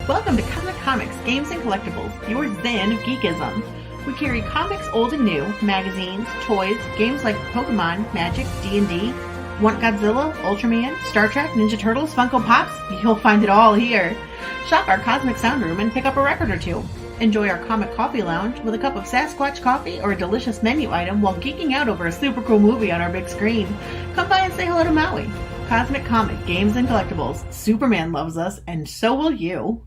Welcome to Cosmic Comics, Games and Collectibles, your zen of geekism. We carry comics old and new, magazines, toys, games like Pokemon, Magic, D&D. Want Godzilla, Ultraman, Star Trek, Ninja Turtles, Funko Pops? You'll find it all here. Shop our Cosmic Sound Room and pick up a record or two. Enjoy our Comic Coffee Lounge with a cup of Sasquatch coffee or a delicious menu item while geeking out over a super cool movie on our big screen. Come by and say hello to Maui. Cosmic Comic, Games and Collectibles. Superman loves us, and so will you.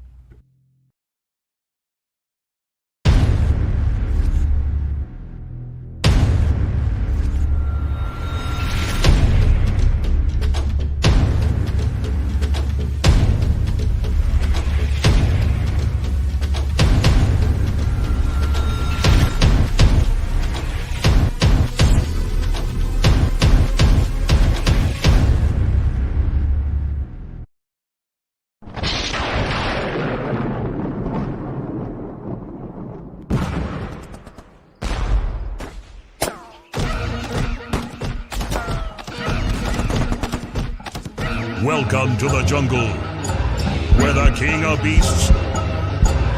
Welcome to the jungle, where the king of beasts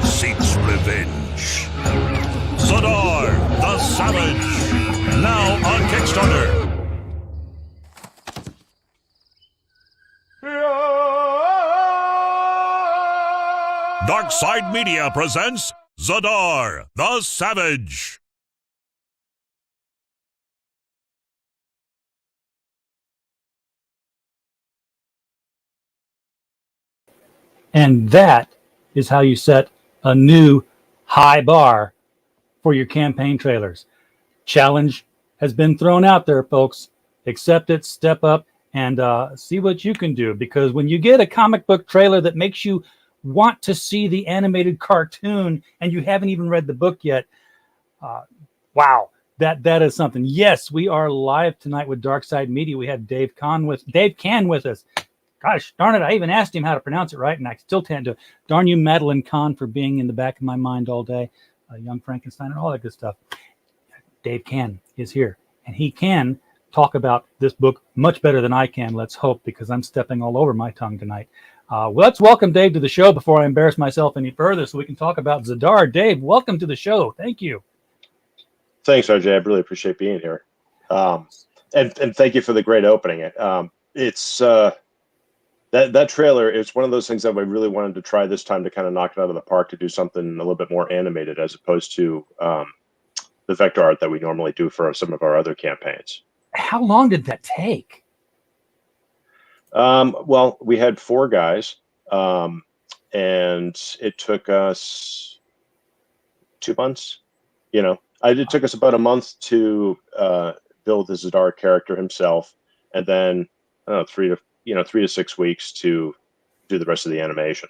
seeks revenge. ZADAR, the Savage, now on Kickstarter. Darkside Media presents ZADAR, the Savage. And that is how you set a new high bar for your campaign trailers. Challenge has been thrown out there, folks. Accept it, step up, and see what you can do. Because when you get a comic book trailer that makes you want to see the animated cartoon and you haven't even read the book yet, wow, that is something. Yes, we are live tonight with Darkside Media. We had Dave Kann with us. Gosh darn it, I even asked him how to pronounce it right, and I still can't do it. Darn you, Madeline Kann, for being in the back of my mind all day. Young Frankenstein and all that good stuff. Dave Kann is here, and he can talk about this book much better than I can, let's hope, because I'm stepping all over my tongue tonight. Let's welcome Dave to the show before I embarrass myself any further so we can talk about ZADAR. Dave, welcome to the show. Thank you. Thanks, RJ. I really appreciate being here. And thank you for the great opening. That trailer is one of those things that we really wanted to try this time to kind of knock it out of the park, to do something a little bit more animated as opposed to the vector art that we normally do for some of our other campaigns. How long did that take? Well, we had 4 guys, and it took us 2 months. It took us about a month to build the ZADAR character himself, and then 3 to 6 weeks to do the rest of the animation.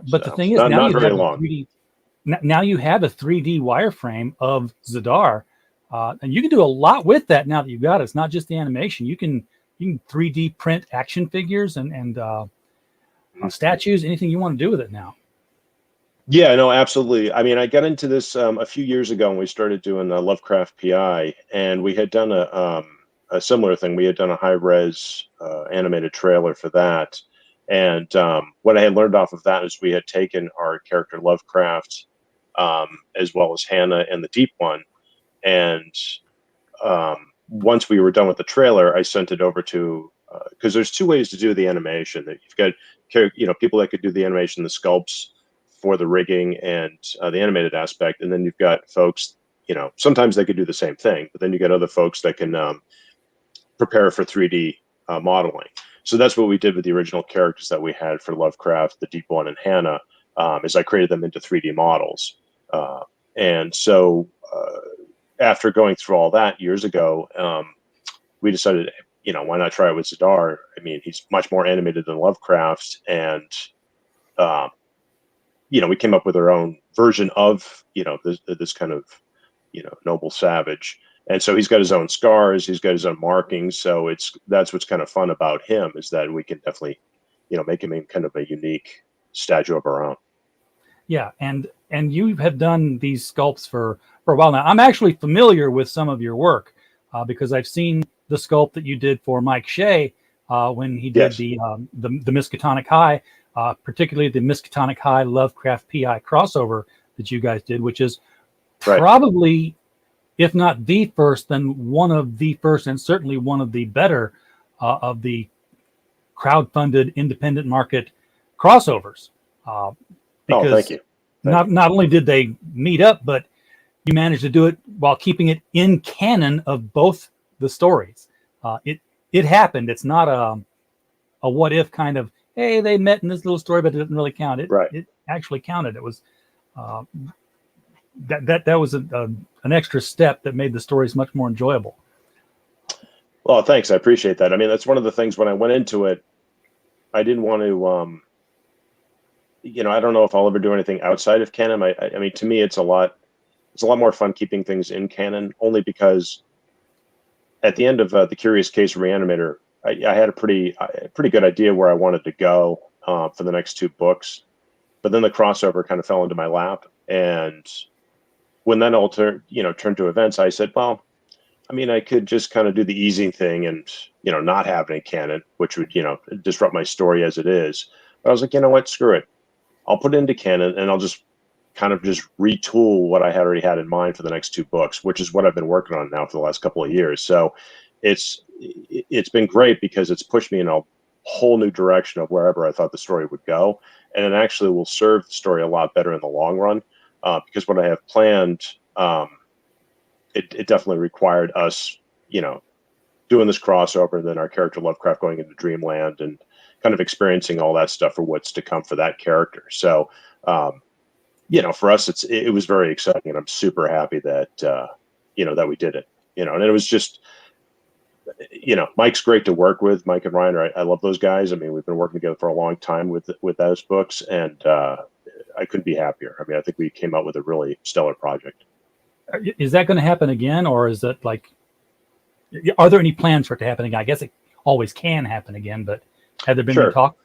But the thing is, now you have long. Now you have a 3D wireframe of ZADAR, and you can do a lot with that now that you've got it. It's not just the animation. You can 3D print action figures and statues, anything you want to do with it now. Yeah, no, absolutely. I mean, I got into this a few years ago when we started doing Lovecraft PI, and we had done a similar thing. We had done a high-res animated trailer for that. And what I had learned off of that is we had taken our character Lovecraft, as well as Hannah and the Deep One. And once we were done with the trailer, I sent it over to, because there's 2 ways to do the animation. You've got people that could do the animation, the sculpts for the rigging and the animated aspect. And then you've got folks, sometimes they could do the same thing, but then you got other folks that can prepare for 3D modeling. So that's what we did with the original characters that we had for Lovecraft, the Deep One, and Hannah, is I created them into 3D models. And so after going through all that years ago, we decided, why not try it with ZADAR? I mean, he's much more animated than Lovecraft, and we came up with our own version of this kind of noble savage. And so he's got his own scars, he's got his own markings. So that's what's kind of fun about him, is that we can definitely, make him in kind of a unique statue of our own. Yeah, and you have done these sculpts for a while now. I'm actually familiar with some of your work because I've seen the sculpt that you did for Mike Shea when he did the Miskatonic High. particularly the Miskatonic High Lovecraft PI crossover that you guys did, which is Right. probably, if not the first, then one of the first, and certainly one of the better of the crowdfunded independent market crossovers. Because thank you. Not only did they meet up, but you managed to do it while keeping it in canon of both the stories. It happened. It's not a what if kind of, hey, they met in this little story, but it didn't really count. It actually counted. It was that was an extra step that made the stories much more enjoyable. Well, thanks. I appreciate that. I mean, that's one of the things when I went into it, I didn't want to, I don't know if I'll ever do anything outside of canon. I mean, to me, it's a lot more fun keeping things in canon, only because at the end of the Curious Case Reanimator, I had a pretty good idea where I wanted to go for the next 2 books, but then the crossover kind of fell into my lap, and when that all turned to events, I said, well, I mean, I could just kind of do the easy thing and not have any canon, which would disrupt my story as it is. But I was like, you know what, screw it, I'll put it into canon, and I'll just kind of just retool what I had already had in mind for the next 2 books, which is what I've been working on now for the last couple of years. So it's been great because it's pushed me in a whole new direction of wherever I thought the story would go, and it actually will serve the story a lot better in the long run, because what I have planned, it definitely required us, doing this crossover, and then our character Lovecraft going into Dreamland and kind of experiencing all that stuff for what's to come for that character. So, for us, it was very exciting, and I'm super happy that that we did it. And it was just, Mike's great to work with. Mike and Ryan, I love those guys. I mean, we've been working together for a long time with those books, and I couldn't be happier. I mean, I think we came out with a really stellar project. Is that going to happen again, or is it are there any plans for it to happen again? I guess it always can happen again, but have there been any talk?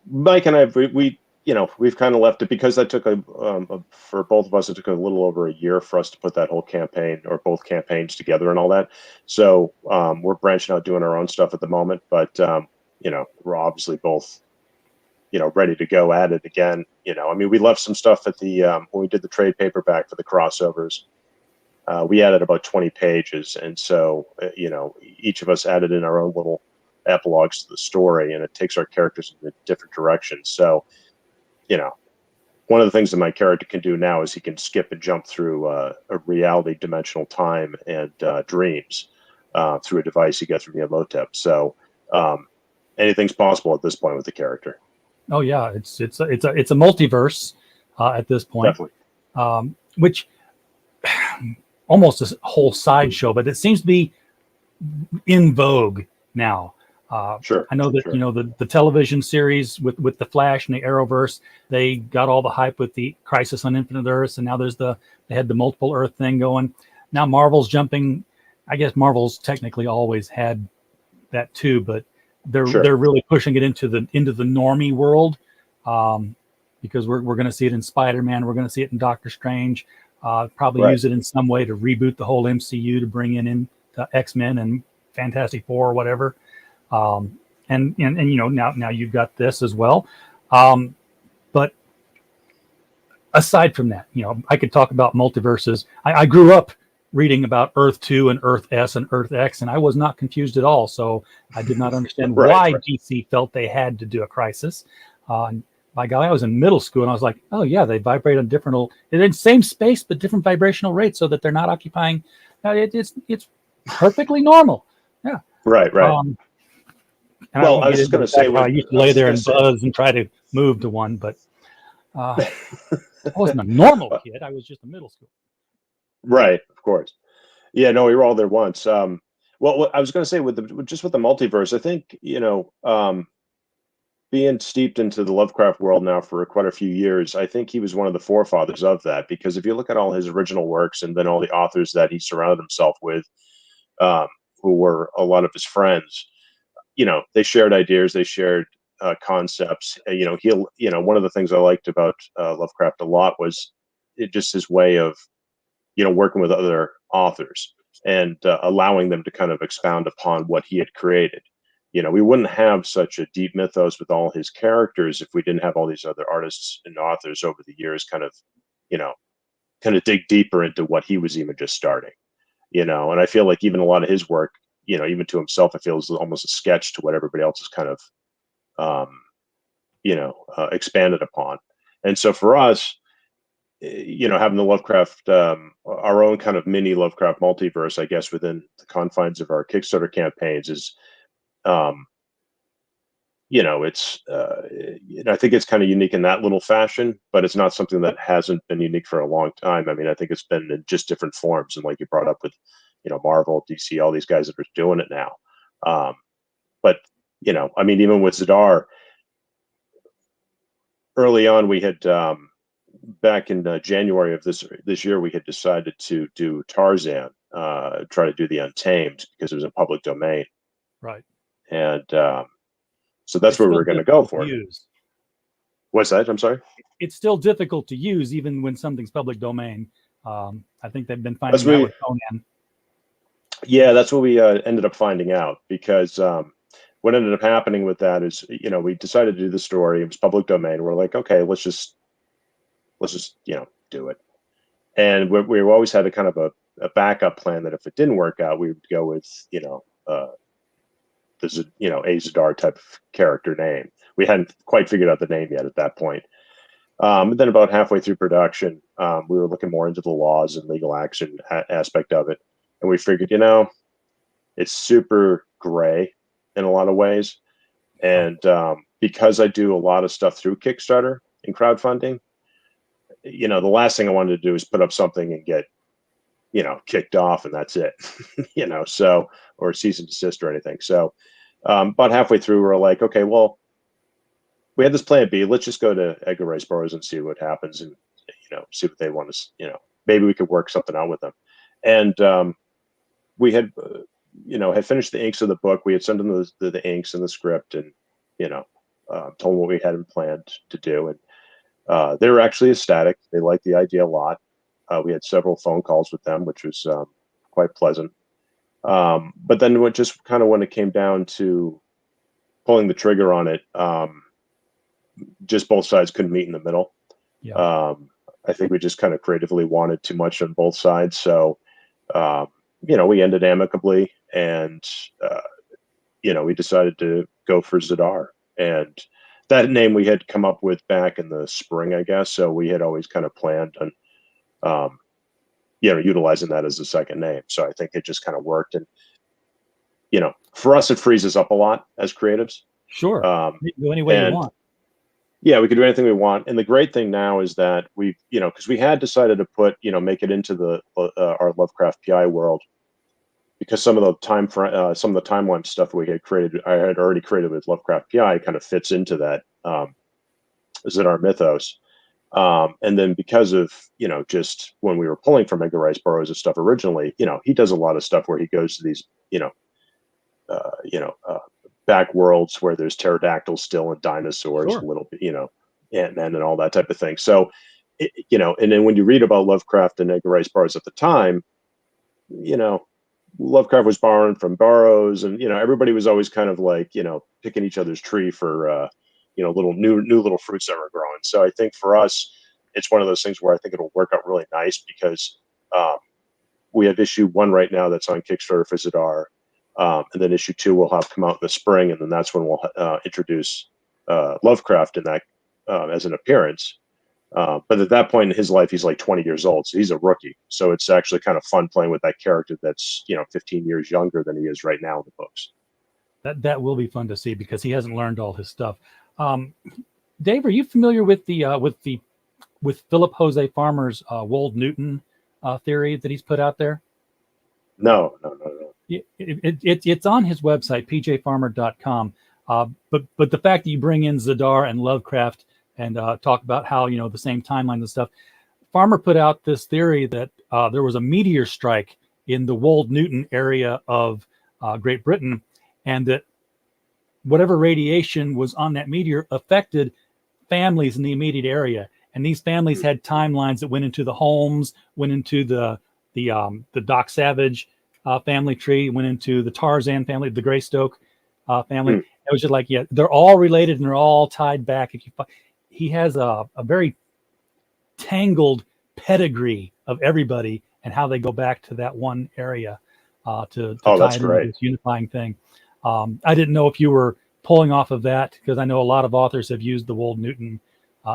Mike and I, we've kind of left it because that took for both of us, it took a little over a year for us to put that whole campaign or both campaigns together and all that. So we're branching out doing our own stuff at the moment, but we're obviously both ready to go at it again. I mean, we left some stuff at the when we did the trade paperback for the crossovers. We added about 20 pages, and so each of us added in our own little epilogues to the story, and it takes our characters in different directions. So one of the things that my character can do now is he can skip and jump through a reality, dimensional time, and dreams through a device he gets from Yamotep. So anything's possible at this point with the character. Oh yeah, it's a multiverse at this point. Definitely. Which almost a whole sideshow, but it seems to be in vogue now. Sure. I know that the television series with the Flash and the Arrowverse, they got all the hype with the Crisis on Infinite Earths, and now they had the multiple Earth thing going. Now Marvel's jumping. I guess Marvel's technically always had that too, but they're really pushing it into the normie world, because we're going to see it in Spider-Man, we're going to see it in Doctor Strange, probably use it in some way to reboot the whole MCU, to bring in X-Men and Fantastic Four or whatever. And now you've got this as well. But aside from that, I could talk about multiverses. I grew up reading about Earth 2 and Earth S and Earth X, and I was not confused at all. So I did not understand why DC felt they had to do a Crisis. By golly, I was in middle school, and I was like, oh yeah, they vibrate on they're in the same space, but different vibrational rates, so that they're not occupying. It's perfectly normal. Yeah. Right. Well, I was just going to say, I used to lay there and buzz and try to move to one, but I wasn't a normal kid. I was just a middle school. Right, of course. Yeah, no, we were all there once. Well, what I was going to say with the multiverse, I think being steeped into the Lovecraft world now for quite a few years, I think he was one of the forefathers of that. Because if you look at all his original works and then all the authors that he surrounded himself with, who were a lot of his friends, they shared ideas, they shared concepts. One of the things I liked about Lovecraft a lot was just his way of working with other authors and allowing them to kind of expound upon what he had created. We wouldn't have such a deep mythos with all his characters if we didn't have all these other artists and authors over the years you know, kind of dig deeper into what he was even just starting, and I feel like even a lot of his work, even to himself, I feel is almost a sketch to what everybody else is kind of, expanded upon. And so for us, having the Lovecraft, our own kind of mini Lovecraft multiverse, I guess, within the confines of our Kickstarter campaigns is, it's, I think it's kind of unique in that little fashion, but it's not something that hasn't been unique for a long time. I mean, I think it's been in just different forms. And like you brought up with, Marvel, DC, all these guys that are doing it now. But, I mean, even with ZADAR, early on, we had, back in January of this year, we had decided to do Tarzan, try to do the Untamed because it was a public domain. Right. And so that's where we were going to go for it. What's that? I'm sorry? It's still difficult to use even when something's public domain. I think they've been finding that with Conan. Yeah, that's what we ended up finding out, because what ended up happening with that is, we decided to do the story. It was public domain. We're like, okay, let's just do it. And we always had a kind of a backup plan that if it didn't work out, we would go with, a ZADAR type of character name. We hadn't quite figured out the name yet at that point. But then about halfway through production, we were looking more into the laws and legal action aspect of it. And we figured, it's super gray in a lot of ways. And because I do a lot of stuff through Kickstarter and crowdfunding, the last thing I wanted to do is put up something and get, kicked off, and that's it, so, or cease and desist or anything. So about halfway through, we're like, okay, well, we had this plan B. Let's just go to Edgar Rice Burroughs and see what happens, and see what they want to. Maybe we could work something out with them. And we had, had finished the inks of the book. We had sent them the inks and the script, and told them what we had planned to do, and they were actually ecstatic. They liked the idea a lot. We had several phone calls with them, which was quite pleasant. But then when it came down to pulling the trigger on it, just both sides couldn't meet in the middle. Yeah. I think we just kind of creatively wanted too much on both sides. So, we ended amicably, and, we decided to go for ZADAR. And that name we had come up with back in the spring, I guess. So we had always kind of planned on, utilizing that as a second name. So I think it just kind of worked. And, for us, it frees us up a lot as creatives. Sure. You can go any way you want. Yeah, we could do anything we want. And the great thing now is that we've, because we had decided to put, make it into the our Lovecraft PI world, because some of the timeline stuff we had created, I had already created with Lovecraft PI, kind of fits into that ZADAR mythos. And then because of, just when we were pulling from Edgar Rice Burroughs' stuff originally, he does a lot of stuff where he goes to these, back worlds where there's pterodactyls still and dinosaurs, Sure. a little bit, Ant-Man and all that type of thing. So, and then when you read about Lovecraft and Edgar Rice Burroughs at the time, Lovecraft was borrowing from Burroughs, and, everybody was always kind of like, picking each other's tree for, little new little fruits that were growing. So I think for us, it's one of those things where I think it'll work out really nice, because we have issue 1 right now that's on Kickstarter for ZADAR. And then issue 2 will have come out in the spring, and then that's when we'll introduce Lovecraft in that as an appearance. But at that point in his life, he's like 20 years old, so he's a rookie. So it's actually kind of fun playing with that character that's 15 years younger than he is right now in the books. That will be fun to see, because he hasn't learned all his stuff. Dave, are you familiar with with Philip Jose Farmer's Wold Newton theory that he's put out there? No. It's on his website, pjfarmer.com. But the fact that you bring in ZADAR and Lovecraft and talk about how, the same timeline and stuff, Farmer put out this theory that there was a meteor strike in the Wold Newton area of Great Britain, and that whatever radiation was on that meteor affected families in the immediate area. And these families had timelines that went into the Holmes, went into the Doc Savage family tree, went into the Tarzan family, the Greystoke family. It was just like, yeah, they're all related and they're all tied back. He has a very tangled pedigree of everybody and how they go back to that one area to tie it into this unifying thing. I didn't know if you were pulling off of that, because I know a lot of authors have used the Wold Newton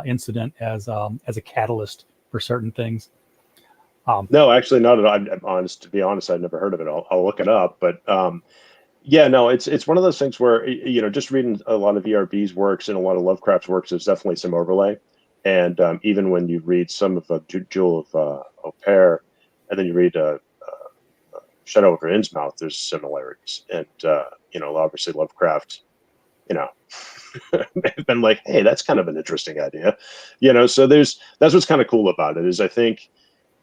incident as a catalyst for certain things. No, actually, not at all. I'm honest. To be honest, I'd never heard of it. I'll look it up. But yeah, no, it's one of those things where, just reading a lot of ERB's works and a lot of Lovecraft's works, there's definitely some overlay. And even when you read some of Jewel of O'Pare, and then you read Shadow over Innsmouth, there's similarities. And obviously Lovecraft, been like, hey, that's kind of an interesting idea, So that's what's kind of cool about it, is I think,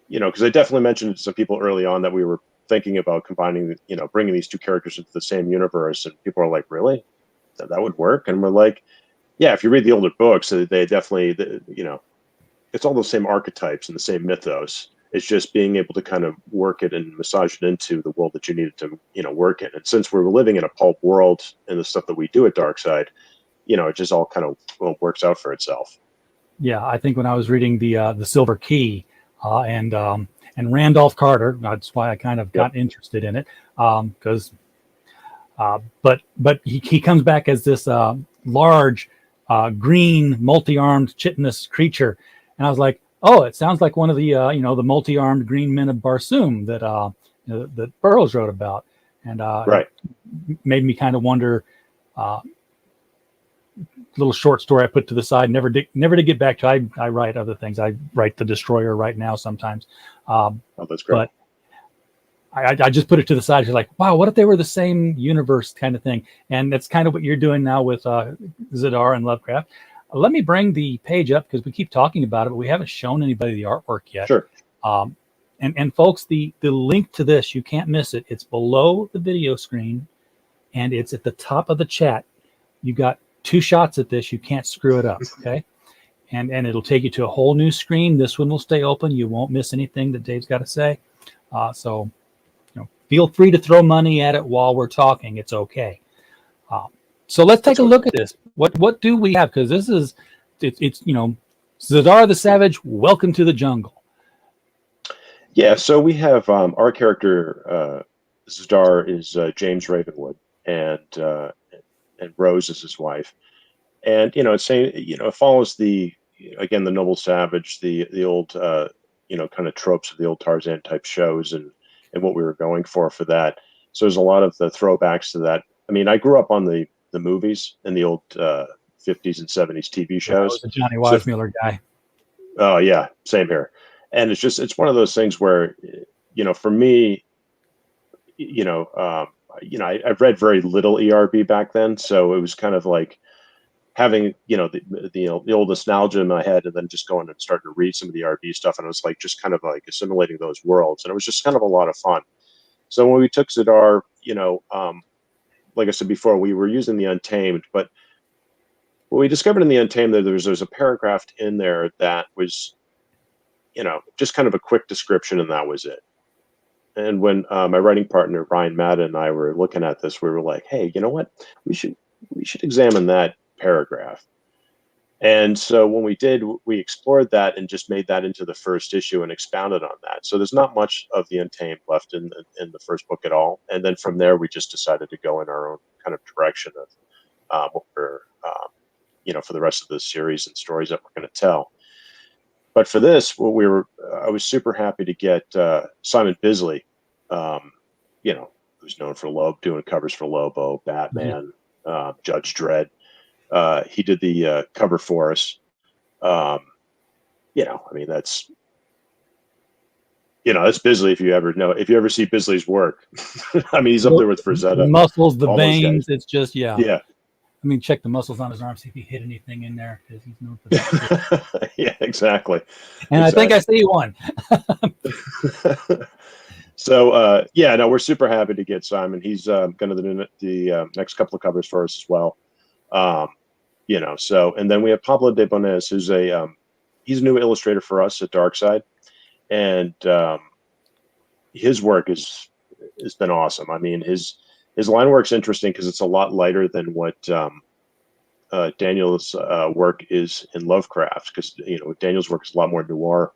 because I definitely mentioned to some people early on that we were thinking about combining, bringing these two characters into the same universe, and people are like, really, that would work? And we're like, yeah, if you read the older books, they definitely, it's all those same archetypes and the same mythos. It's just being able to kind of work it and massage it into the world that you needed to, work in. And since we're living in a pulp world and the stuff that we do at Darkside, it just all kind of works out for itself. Yeah, I think when I was reading the Silver Key and Randolph Carter, that's why I kind of got interested in it, because but he comes back as this large green multi-armed chitinous creature, and I was like, oh, it sounds like one of the the multi-armed green men of Barsoom that Burroughs wrote about, and it made me kind of wonder. Little short story I put to the side, never did get back to. I write other things. I write The Destroyer right now sometimes. That's great. But I just put it to the side. You're like, wow, what if they were the same universe kind of thing? And that's kind of what you're doing now with ZADAR and Lovecraft. Let me bring the page up, because we keep talking about it, but we haven't shown anybody the artwork yet. Sure. And folks, the link to this, you can't miss it. It's below the video screen, and it's at the top of the chat. You got 2 shots at this. You can't screw it up. Okay. And it'll take you to a whole new screen. This one will stay open. You won't miss anything that Dave's got to say. So feel free to throw money at it while we're talking. It's okay. So let's take a look at this. What do we have? Because this is, it's ZADAR the Savage, welcome to the jungle. Yeah. So we have our character, ZADAR is James Ravenwood, and Rose is his wife. And, it's saying, it follows the noble savage, the old, kind of tropes of the old Tarzan type shows and what we were going for that. So there's a lot of the throwbacks to that. I mean, I grew up on the movies and the old 50s and 70s TV shows. I was a Johnny Weissmuller guy. Oh yeah. Same here. And it's one of those things where, for me, I've read very little ERB back then, so it was kind of like having the old nostalgia in my head, and then just going and starting to read some of the ERB stuff, and it was like just kind of like assimilating those worlds, and it was just kind of a lot of fun. So when we took ZADAR, like I said before, we were using the Untamed, but what we discovered in the Untamed, that there's a paragraph in there that was, just kind of a quick description, and that was it. And when my writing partner Ryan Madden and I were looking at this, we were like, "Hey, you know what? We should examine that paragraph." And so when we did, we explored that and just made that into the first issue and expounded on that. So there's not much of the Untamed left in the first book at all. And then from there, we just decided to go in our own kind of direction of what we're, for the rest of the series and stories that we're going to tell. But for this, I was super happy to get Simon Bisley, who's known for doing covers for Lobo, Batman, Judge Dredd. He did the cover for us. I mean, that's Bisley. If you ever see Bisley's work, I mean, he's up there with Frazetta. The muscles, the veins. It's just, yeah. I mean, check the muscles on his arm, see if he hit anything in there, because he's known for that. Yeah, exactly. And exactly. I think I see one. So, we're super happy to get Simon. He's going to do the next couple of covers for us as well. So, and then we have Pablo de Bones, who's he's a new illustrator for us at Darkside, and his work has been awesome. I mean, His line work's interesting because it's a lot lighter than what Daniel's work is in Lovecraft, because Daniel's work is a lot more noir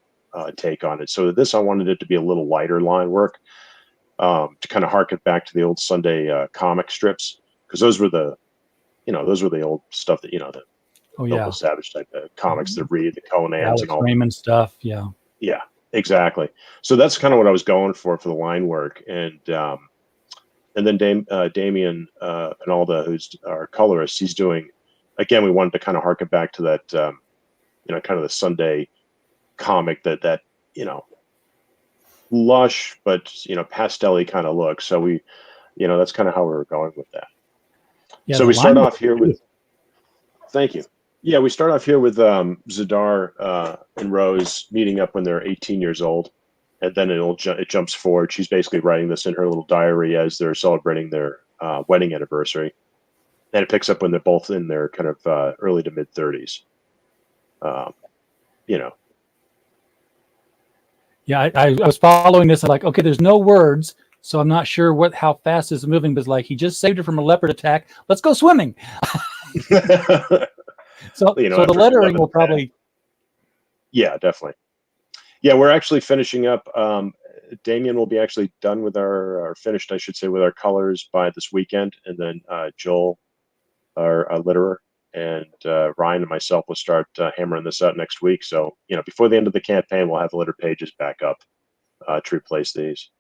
take on it. So this, I wanted it to be a little lighter line work, to kind of harken back to the old Sunday comic strips, because those were the old stuff that the Noble Savage type of comics that read the Conans Alex and all Raymond stuff. Yeah. Yeah, exactly. So that's kind of what I was going for the line work, and then Damien Pinalda, who's our colorist, he's doing. Again, we wanted to kind of harken back to that, kind of the Sunday comic that lush but pastel-y kind of look. So we, that's kind of how we were going with that. Yeah, so we start off here with. Thank you. Yeah, we start off here with ZADAR and Rose meeting up when they're 18 years old, and then it jumps forward. She's basically writing this in her little diary as they're celebrating their wedding anniversary. And it picks up when they're both in their kind of early to mid 30s. Yeah, I was following this. I'm like, okay, there's no words, so I'm not sure how fast this is moving. But it's like, he just saved her from a leopard attack. Let's go swimming. So the lettering will probably. Yeah, definitely. Yeah, we're actually finishing up. Damien will be actually done with or finished, I should say, with our colors by this weekend, and then Joel, our letterer, and Ryan and myself will start hammering this out next week. So before the end of the campaign, we'll have the letter pages back up to replace these.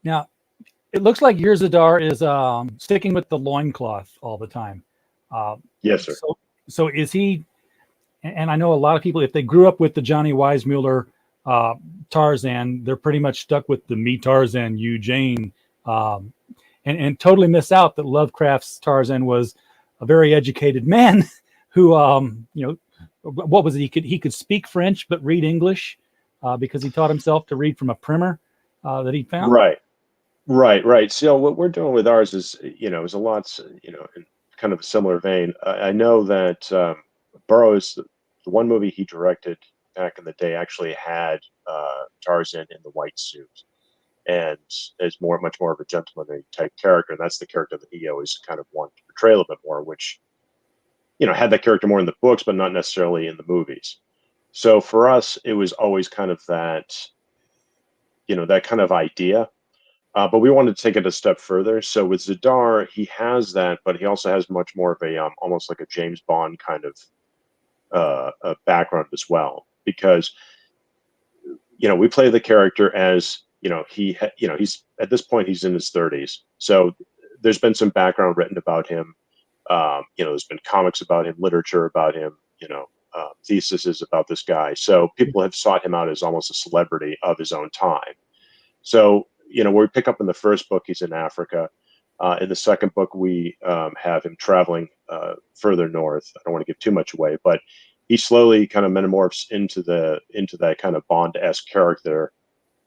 Now, it looks like your ZADAR is sticking with the loincloth all the time. Yes, sir. So is he? And I know a lot of people, if they grew up with the Johnny Weissmuller Tarzan, they're pretty much stuck with the me Tarzan, you Jane, and totally miss out that Lovecraft's Tarzan was a very educated man who, what was it? He could speak French but read English because he taught himself to read from a primer that he found. Right. So what we're doing with ours is, is a lot, in kind of a similar vein. I know that Burroughs, the one movie he directed back in the day, actually had Tarzan in the white suit, and is much more of a gentlemanly type character, and that's the character that he always kind of wanted to portray a little bit more, which had that character more in the books, but not necessarily in the movies. So for us, it was always kind of that, that kind of idea. But we wanted to take it a step further. So with ZADAR, he has that, but he also has much more of a almost like a James Bond kind of a background as well, because we play the character as he's at this point he's in his 30s, so there's been some background written about him. There's been comics about him, literature about him, theses about this guy. So people have sought him out as almost a celebrity of his own time. So where we pick up in the first book, he's in Africa. In the second book, we have him traveling further north. I don't want to give too much away, but he slowly kind of metamorphs into that kind of Bond-esque character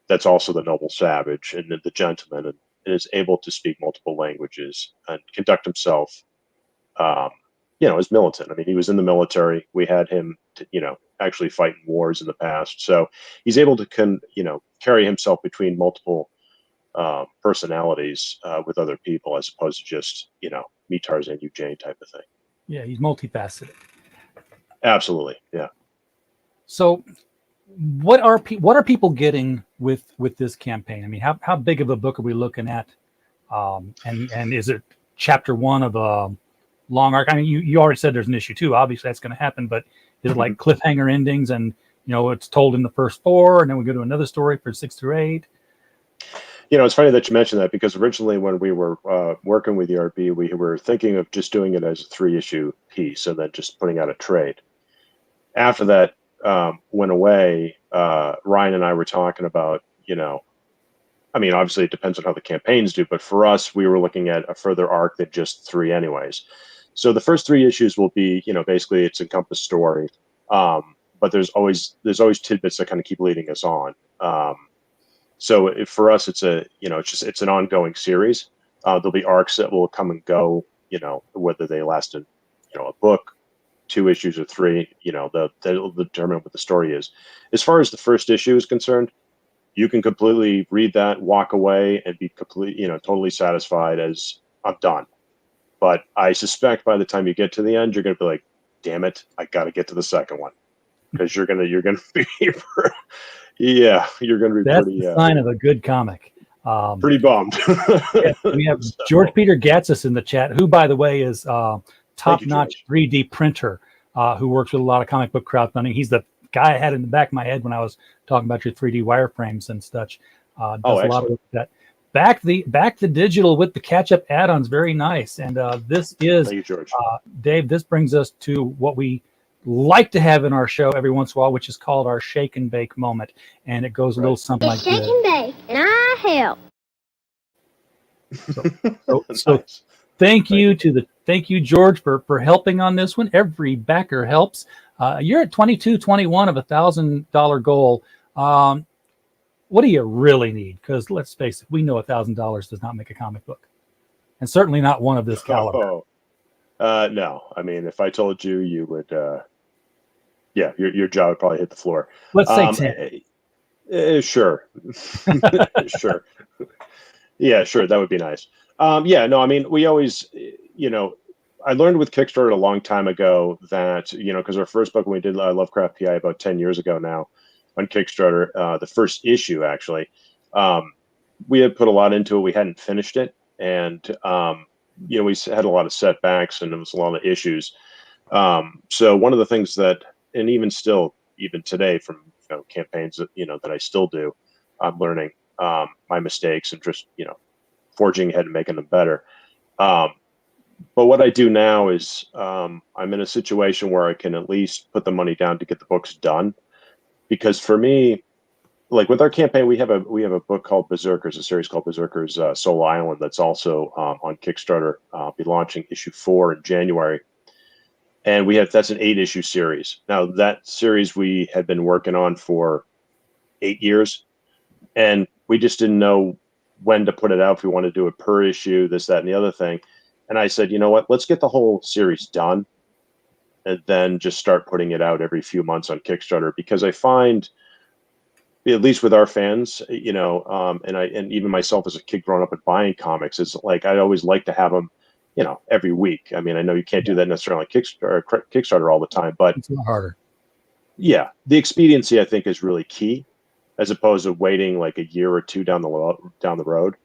that's also the noble savage and the gentleman, and is able to speak multiple languages and conduct himself, as militant. I mean, he was in the military. We had him, actually fight in wars in the past. So he's able to carry himself between multiple personalities with other people, as opposed to just me Tarzan, you Jane type of thing. Yeah, he's multifaceted. Absolutely, yeah. So, what are people getting with this campaign? I mean, how big of a book are we looking at? And is it chapter one of a long arc? I mean, you already said there's an issue 2. Obviously, that's going to happen. But is it like cliffhanger endings, and it's told in the first 4, and then we go to another story for 6 through 8? It's funny that you mentioned that, because originally when we were working with ERB, we were thinking of just doing it as a 3-issue piece and then just putting out a trade. After that went away, Ryan and I were talking about, I mean, obviously it depends on how the campaigns do, but for us, we were looking at a further arc than just 3 anyways. So the first 3 issues will be, basically it's encompassed story, but there's always tidbits that kind of keep leading us on. So for us, it's it's an ongoing series. There'll be arcs that will come and go, whether they last in, a book, 2 issues or 3, they'll determine what the story is. As far as the first issue is concerned, you can completely read that, walk away, and be totally satisfied as I'm done. But I suspect by the time you get to the end, you're going to be like, damn it, I got to get to the second one, because you're going to be you're going to be That's pretty the sign of a good comic. pretty bummed. Yeah, we have So, George Peter Gatsis in the chat, who, by the way, is Thank you, top-notch 3D printer who works with a lot of comic book crowdfunding. He's the guy I had in the back of my head when I was talking about your 3D wireframes and such. Does a lot of that. Back the digital with the catch-up add-ons, very nice. And this is, thank you, George. Dave, this brings us to what we like to have in our show every once in a while, which is called our shake and bake moment. And it goes a little something like Shake this. and bake, and I help. So Nice. thank you, George, for helping on this one. Every backer helps. You're at 22-21 of $1,000 goal. What do you really need? Because let's face it, we know $1,000 does not make a comic book, and certainly not one of this caliber. No, I mean, if I told you, you would, your jaw would probably hit the floor. Let's say 10. Sure, sure. Yeah, sure. That would be nice. No, I mean, we always, I learned with Kickstarter a long time ago that, because our first book, when we did Lovecraft PI about 10 years ago now on Kickstarter, the first issue, actually, we had put a lot into it. We hadn't finished it. And, we had a lot of setbacks and there was a lot of issues. So one of the things that, and even today from campaigns that, that I still do, I'm learning my mistakes and just, forging ahead and making them better. But what I do now is I'm in a situation where I can at least put the money down to get the books done. Because for me, like with our campaign, we have a book called Berserkers, a series called Berserkers Solo Island that's also on Kickstarter. I'll be launching issue 4 in January. And that's an 8-issue series. Now that series we had been working on for 8 years, and we just didn't know when to put it out, if we want to do it per issue, this, that, and the other thing. And I said, you know what, let's get the whole series done and then just start putting it out every few months on Kickstarter, because I find, at least with our fans, and even myself as a kid growing up and buying comics, it's like I always like to have them, every week. I mean, I know you can't do that necessarily on Kickstarter all the time, but it's a lot harder. Yeah, the expediency I think is really key, as opposed to waiting like a year or two down the road.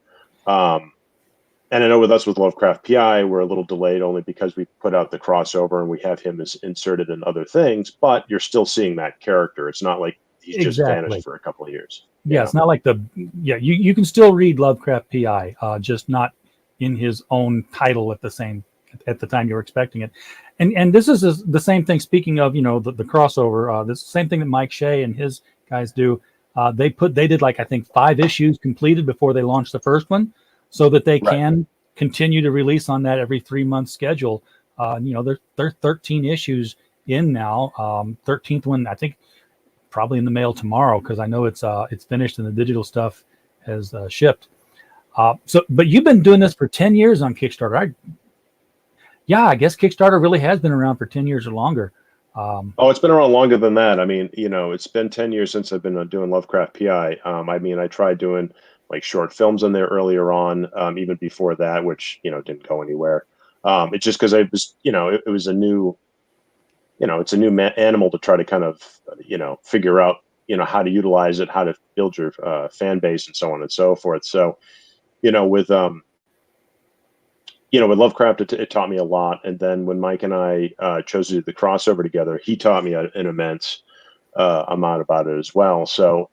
And I know with us with Lovecraft PI, we're a little delayed only because we put out the crossover and we have him as inserted in other things, but you're still seeing that character. It's not like he's just vanished for a couple of years. Yeah, it's not like you can still read Lovecraft PI, just not in his own title at the time you were expecting it. And this is the same thing. Speaking of, the crossover, this same thing that Mike Shea and his guys do. They did like, I think 5 issues completed before they launched the first one, so that they can continue to release on that every 3-month schedule. They're 13 issues in now. 13th one, I think, probably in the mail tomorrow, because I know it's finished and the digital stuff has shipped. But you've been doing this for 10 years on Kickstarter. I guess Kickstarter really has been around for 10 years or longer. It's been around longer than that. I mean, it's been 10 years since I've been doing Lovecraft PI. I tried doing like short films in there earlier on, even before that, which, didn't go anywhere. It's just because I was, it was a new, it's a new animal to try to kind of, figure out, how to utilize it, how to build your fan base and so on and so forth. So, with Lovecraft, it taught me a lot. And then when Mike and I chose to do the crossover together, he taught me an immense amount about it as well. So,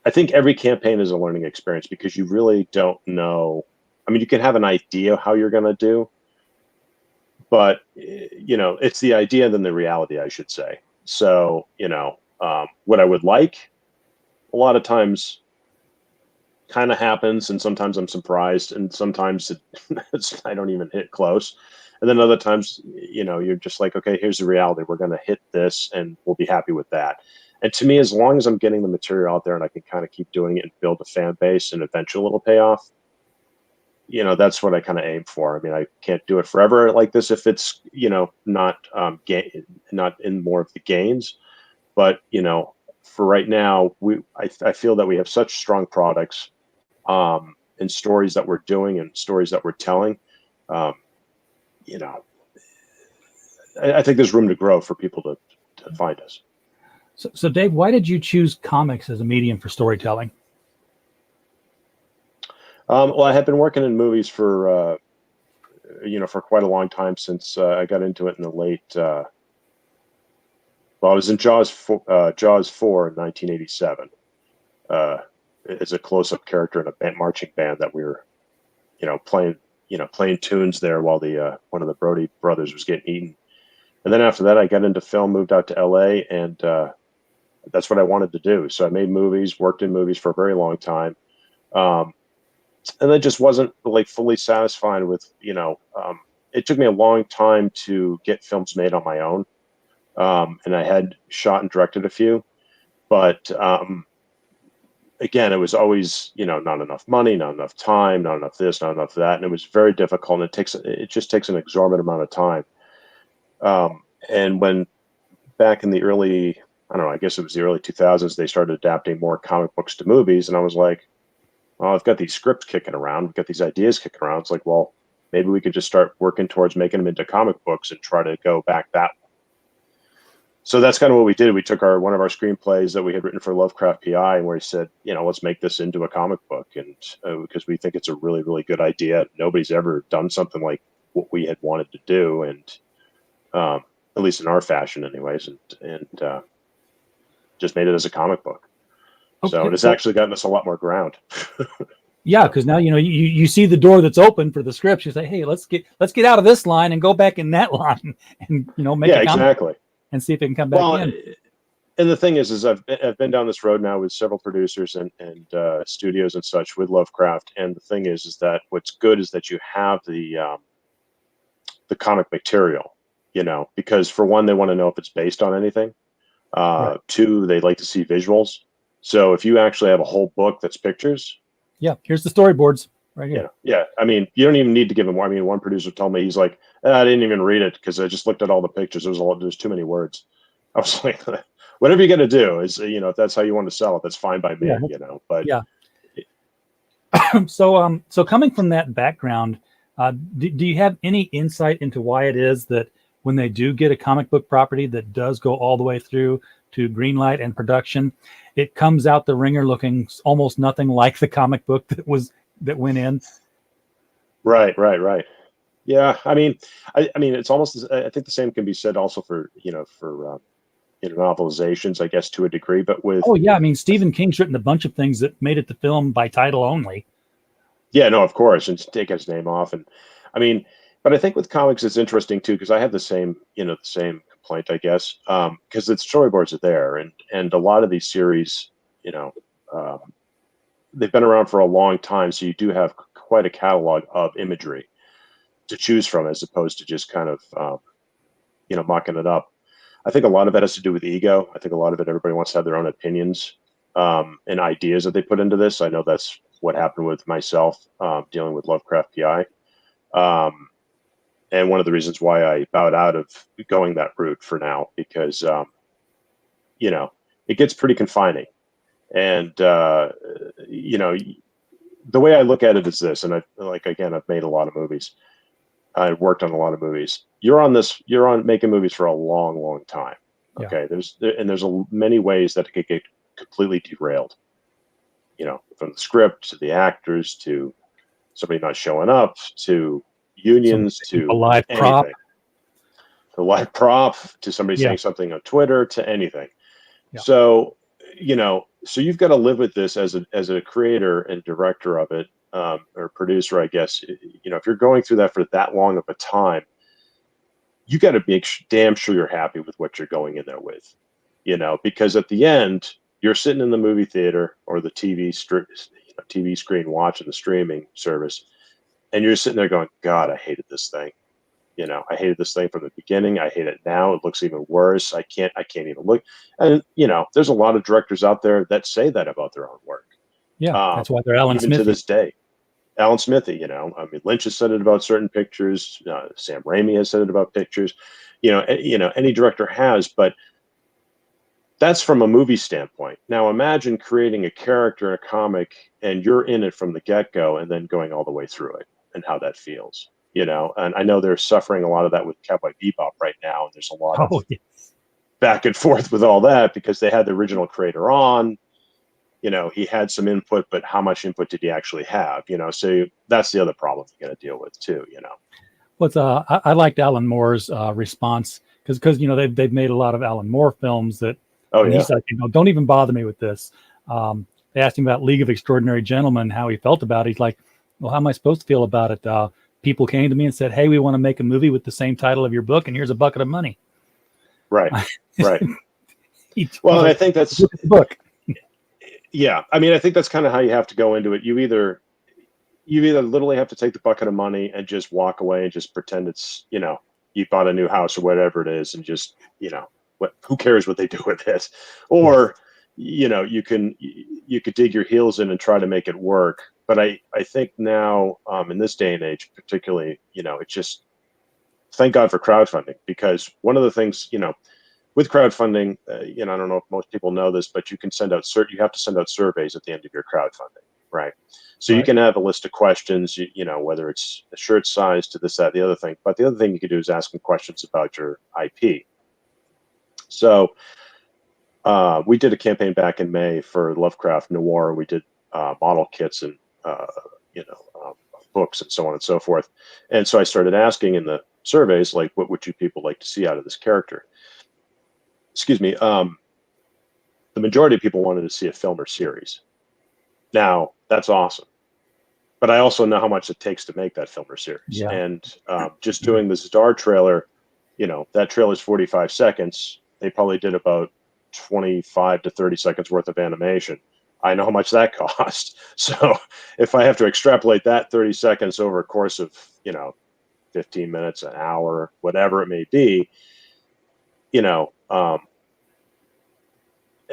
I think every campaign is a learning experience, because you really don't know. I mean, you can have an idea how you're going to do, but, it's the idea and then the reality, I should say. So, what I would like, a lot of times kind of happens, and sometimes I'm surprised, and sometimes I don't even hit close. And then other times, you're just like, okay, here's the reality. We're going to hit this and we'll be happy with that. And to me, as long as I'm getting the material out there and I can kind of keep doing it and build a fan base and eventually it'll pay off, that's what I kind of aim for. I mean, I can't do it forever like this if it's, not in more of the gains, but, for right now, I feel that we have such strong products, and stories that we're doing and stories that we're telling. Um, you know, I think there's room to grow for people to find us. So, Dave, why did you choose comics as a medium for storytelling? Well, I have been working in movies for for quite a long time, since I got into it in the late. Well, I was in Jaws 4 in 1987. As a close-up character in a marching band that we were, playing tunes there while the one of the Brody brothers was getting eaten. And then after that, I got into film, moved out to LA, and that's what I wanted to do. So I made movies, worked in movies for a very long time, and then just wasn't like fully satisfied with, it took me a long time to get films made on my own, and I had shot and directed a few, but again, it was always, not enough money, not enough time, not enough this, not enough that, and it was very difficult. And it just takes an exorbitant amount of time. And when back in the early, I don't know, I guess it was the early 2000s, they started adapting more comic books to movies, and I was like, well, I've got these scripts kicking around, we've got these ideas kicking around. It's like, well, maybe we could just start working towards making them into comic books and try to go back that way. So that's kind of what we did. We took one of our screenplays that we had written for Lovecraft PI, and where he said, let's make this into a comic book, and because we think it's a really, really good idea. Nobody's ever done something like what we had wanted to do, and at least in our fashion, anyways, and just made it as a comic book. Okay. So it has actually gotten us a lot more ground. Yeah, because now you see the door that's open for the scripts. You say, hey, let's get out of this line and go back in that line, and make a comic exactly. And see if it can come back in. And the thing is I've been down this road now with several producers and studios and such with Lovecraft. And the thing is that what's good is that you have the comic material, because for one, they want to know if it's based on anything. Right. Two, they like to see visuals. So if you actually have a whole book that's pictures. Yeah, here's the storyboards right here. Yeah. I mean, you don't even need to give them more. I mean, one producer told me, he's like, I didn't even read it because I just looked at all the pictures. There's too many words. I was like, whatever you're going to do is, if that's how you want to sell it, that's fine by me, but yeah. So coming from that background, do you have any insight into why it is that when they do get a comic book property that does go all the way through to greenlight and production, it comes out the ringer looking almost nothing like the comic book that went in? Right. Yeah, I mean, it's almost. I think the same can be said also for novelizations, I guess, to a degree. But with Stephen King's written a bunch of things that made it to film by title only. Yeah, no, of course, and take his name off, and but I think with comics it's interesting too, because I have the same complaint, I guess, because the storyboards are there, and a lot of these series, they've been around for a long time, so you do have quite a catalog of imagery to choose from, as opposed to just kind of mocking it up. I think a lot of it has to do with ego. I think a lot of it, everybody wants to have their own opinions and ideas that they put into this. I know that's what happened with myself dealing with Lovecraft PI, and one of the reasons why I bowed out of going that route for now, because it gets pretty confining, and the way I look at it is this, and I've made a lot of movies. I've worked on a lot of movies. You're on making movies for a long, long time. Okay. Yeah. There's many ways that it could get completely derailed, from the script to the actors, to somebody not showing up, to unions, to a live prop, to somebody saying something on Twitter, to anything. Yeah. So you've got to live with this as a creator and director of it. Or producer, I guess, if you're going through that for that long of a time, you got to be damn sure you're happy with what you're going in there with, because at the end, you're sitting in the movie theater or the TV screen watching the streaming service, and you're sitting there going, God, I hated this thing. I hated this thing from the beginning. I hate it now. It looks even worse. I can't even look. And, there's a lot of directors out there that say that about their own work. Yeah, that's why they're Alan Smith. To this day, Alan Smithy, Lynch has said it about certain pictures. Sam Raimi has said it about pictures. Any director has, but that's from a movie standpoint. Now imagine creating a character in a comic and you're in it from the get-go and then going all the way through it and how that feels, you know. And I know they're suffering a lot of that with Cowboy Bebop right now, and there's a lot of Oh, yeah. back and forth with all that because they had the original creator on, you know, he had some input, but how much input did he actually have, you know? So that's the other problem you got to deal with too, you know. I liked Alan Moore's response because you know they've made a lot of Alan Moore films that, Oh and yeah, he's like, you know, don't even bother me with this. They asked him about League of Extraordinary Gentlemen, how he felt about it. He's like, well, how am I supposed to feel about it? People came to me and said, hey, we want to make a movie with the same title of your book, and here's a bucket of money. right, right. Well, I think that's the book. Yeah, I mean, I think that's kind of how you have to go into it. You either literally have to take the bucket of money and just walk away and just pretend it's, you know, you bought a new house or whatever it is, and just, you know, who cares what they do with it, or you know, you could dig your heels in and try to make it work. But I think now, in this day and age particularly, you know, it's just, thank God for crowdfunding, because one of the things, you know, with crowdfunding, you know, I don't know if most people know this, but you can send out you have to send out surveys at the end of your crowdfunding, right? So you can have a list of questions, you know, whether it's a shirt size to this, that, the other thing. But the other thing you could do is ask them questions about your IP. So we did a campaign back in May for Lovecraft Noir. We did model kits and you know, books and so on and so forth. And so I started asking in the surveys, like, what would you people like to see out of this character? Excuse me. The majority of people wanted to see a film or series. Now that's awesome, but I also know how much it takes to make that film or series. Yeah. And just doing the ZADAR trailer, you know, that trailer is 45 seconds. They probably did about 25 to 30 seconds worth of animation. I know how much that cost. So if I have to extrapolate that 30 seconds over a course of, you know, 15 minutes, an hour, whatever it may be, you know,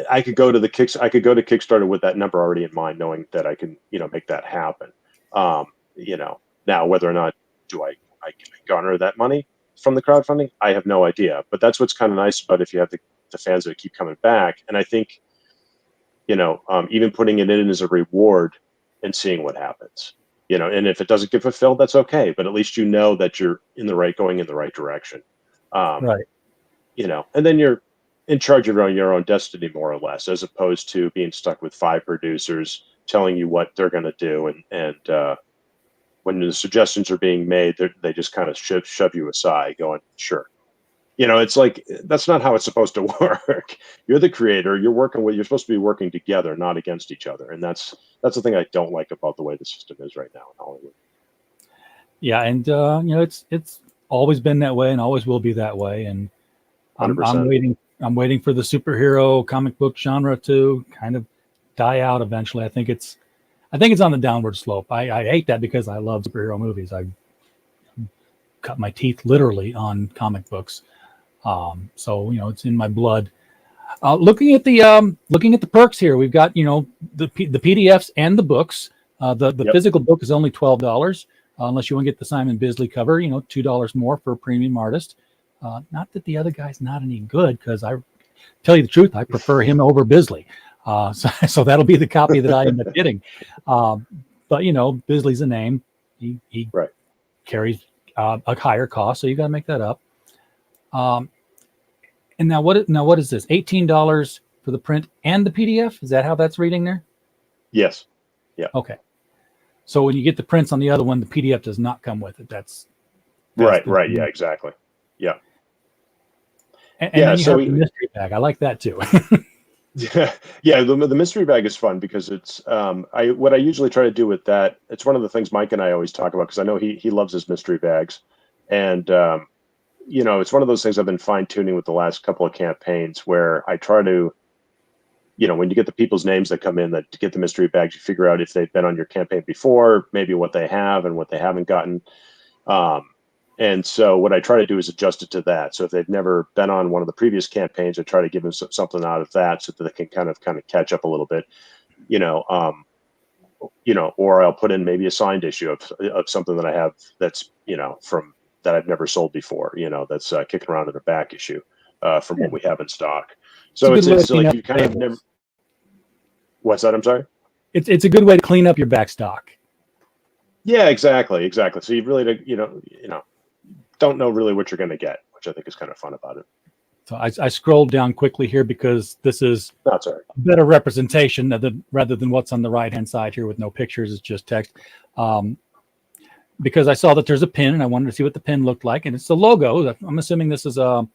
I could go to Kickstarter with that number already in mind, knowing that I can, you know, make that happen. You know, now whether or not I can garner that money from the crowdfunding, I have no idea. But that's what's kind of nice about if you have the fans that keep coming back. And I think, you know, even putting it in as a reward and seeing what happens, you know, and if it doesn't get fulfilled, that's okay. But at least you know that you're going in the right direction. Right. You know, and then you're in charge of your own destiny, more or less, as opposed to being stuck with 5 producers telling you what they're going to do. And when the suggestions are being made, they just kind of shove you aside going, sure. You know, it's like, that's not how it's supposed to work. You're the creator. You're supposed to be working together, not against each other. And that's the thing I don't like about the way the system is right now in Hollywood. Yeah. And, you know, it's always been that way and always will be that way. And I'm 100%. waiting for the superhero comic book genre to kind of die out eventually. I think it's on the downward slope. I hate that because I love superhero movies. I cut my teeth literally on comic books. So, you know, it's in my blood. Looking at the perks here, we've got, you know, the PDFs and the books. The physical book is only $12, unless you want to get the Simon Bisley cover. You know, $2 more for a premium artist. Not that the other guy's not any good, because I tell you the truth, I prefer him over Bisley. So that'll be the copy that I end up getting. But you know, Bisley's a name. He Right. carries a higher cost, so you got to make that up. And now what is this? $18 for the print and the PDF? Is that how that's reading there? Yes. Yeah. Okay. So when you get the prints on the other one, the PDF does not come with it. That's Right. Yeah, exactly. Yeah. And then you have the mystery bag. I like that too. Yeah. The mystery bag is fun because it's what I usually try to do with that. It's one of the things Mike and I always talk about, because I know he loves his mystery bags, and you know, it's one of those things I've been fine tuning with the last couple of campaigns, where I try to, you know, when you get the people's names that come in that to get the mystery bags, you figure out if they've been on your campaign before, maybe what they have and what they haven't gotten. And so what I try to do is adjust it to that. So if they've never been on one of the previous campaigns, I try to give them something out of that so that they can kind of catch up a little bit, you know, or I'll put in maybe a signed issue of something that I have that's, you know, from that I've never sold before, you know, that's kicking around in a back issue. from what we have in stock. a So good way it's to clean like up you kind of tables. never. What's that? I'm sorry. It's a good way to clean up your back stock. Yeah, exactly. So you really, don't know really what you're going to get, which I think is kind of fun about it. So I scrolled down quickly here because this is That's all right. a better representation rather than what's on the right-hand side here with no pictures. It's just text. Because I saw that there's a pin, and I wanted to see what the pin looked like, and it's the logo. I'm assuming this is a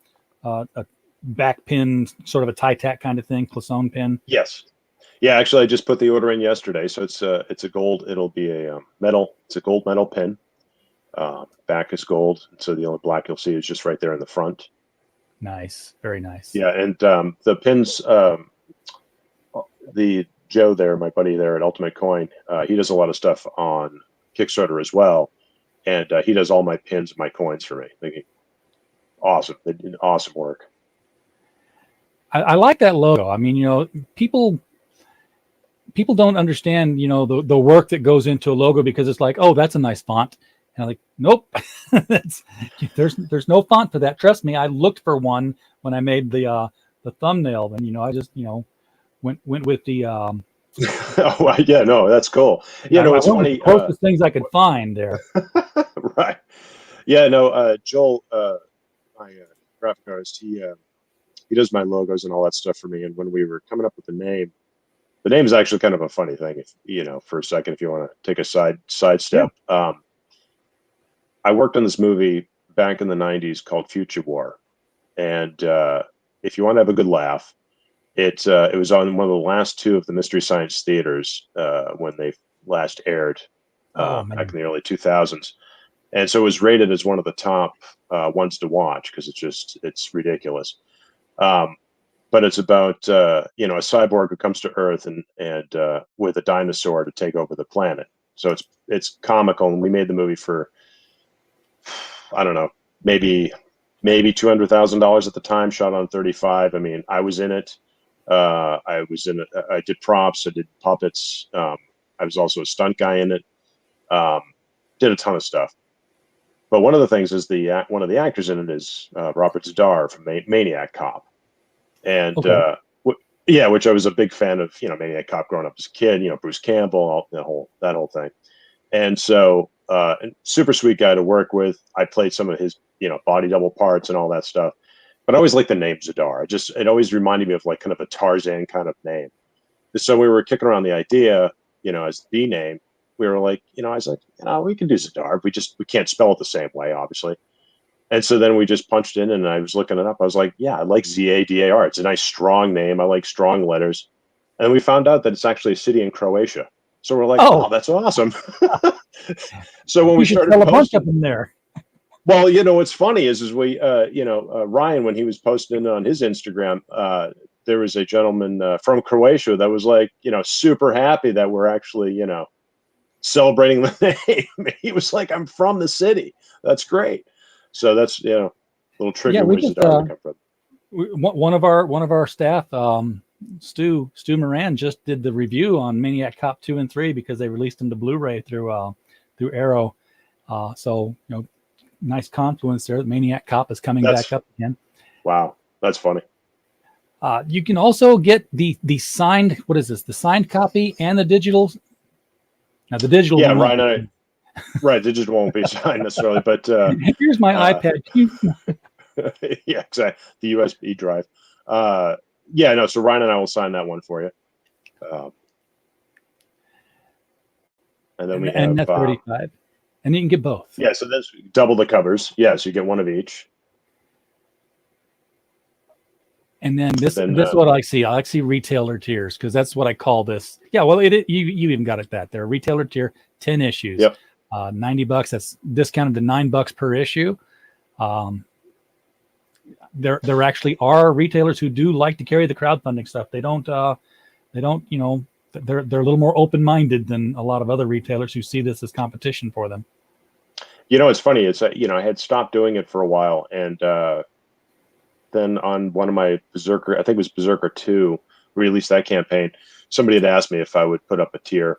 back pin, sort of a tie-tack kind of thing, Clisson pin. Yes. Yeah, actually, I just put the order in yesterday, so it's a gold. It'll be a metal. It's a gold metal pin. Back is gold, so the only black you'll see is just right there in the front. Nice, very nice. Yeah, and the pins. The Joe there, my buddy there at Ultimate Coin, he does a lot of stuff on Kickstarter as well, and he does all my pins and my coins for me. Awesome, they did awesome work. I like that logo. I mean, people don't understand, the work that goes into a logo because it's like, oh, that's a nice font. And I'm like, nope, there's no font for that. Trust me, I looked for one when I made the thumbnail, and I just went with the. Oh yeah, no, that's cool. Yeah, no, it's I went with funny. the closest things I could find there. Right. Yeah, no, Joel, my graphic artist, he does my logos and all that stuff for me. And when we were coming up with the name is actually kind of a funny thing. If for a second, if you want to take a sidestep. Yeah. I worked on this movie back in the 90s called Future War. And if you want to have a good laugh, it was on one of the last two of the Mystery Science theaters when they last aired back in the early 2000s. And so it was rated as one of the top ones to watch because it's ridiculous. But it's about a cyborg who comes to Earth and with a dinosaur to take over the planet. So it's comical, and we made the movie for, I don't know, maybe $200,000 at the time. Shot on 35. I mean, I was in it. I did props. I did puppets. I was also a stunt guy in it. Did a ton of stuff. But one of the things is one of the actors in it is Robert ZADAR from Maniac Cop. And Okay. which I was a big fan of, Maniac Cop growing up as a kid, Bruce Campbell, that whole thing. And so, super sweet guy to work with. I played some of his, body double parts and all that stuff. But I always liked the name ZADAR. It always reminded me of like kind of a Tarzan kind of name. So we were kicking around the idea, as the name. We were like, I was like, we can do ZADAR. We can't spell it the same way, obviously. And so then we just punched in, and I was looking it up. I was like, yeah, I like ZADAR. It's a nice, strong name. I like strong letters. And then we found out that it's actually a city in Croatia. So we're like, oh that's awesome. So when we started sell a bunch of them there. Well, what's funny is we, Ryan, when he was posting on his Instagram, there was a gentleman from Croatia that was like, super happy that we're actually, celebrating the name. He was like, I'm from the city. That's great. So that's, little trivia where ZADAR come from. One of our staff, Stu Moran, just did the review on Maniac Cop 2 and 3 because they released them to Blu-ray through Arrow. So nice confluence there. Maniac Cop is coming back up again. Wow, that's funny. You can also get the signed. What is this? The signed copy and the digital. Now the digital. Yeah, right. Digital won't be signed necessarily, but here's my iPad. Yeah, exactly. The USB drive. Yeah, no. So Ryan and I will sign that one for you. And then we have that's 35, and you can get both. Yeah, so that's double the covers. Yeah, so you get one of each. And then this is what I see. I like to see retailer tiers because that's what I call this. Yeah, well, you even got it that there. Retailer tier, 10 issues. Yep. $90. That's discounted to $9 per issue. There actually are retailers who do like to carry the crowdfunding stuff. They don't. They're a little more open-minded than a lot of other retailers who see this as competition for them. It's funny. It's I had stopped doing it for a while, and then on one of my Berserker, I think it was Berserker 2, released that campaign. Somebody had asked me if I would put up a tier.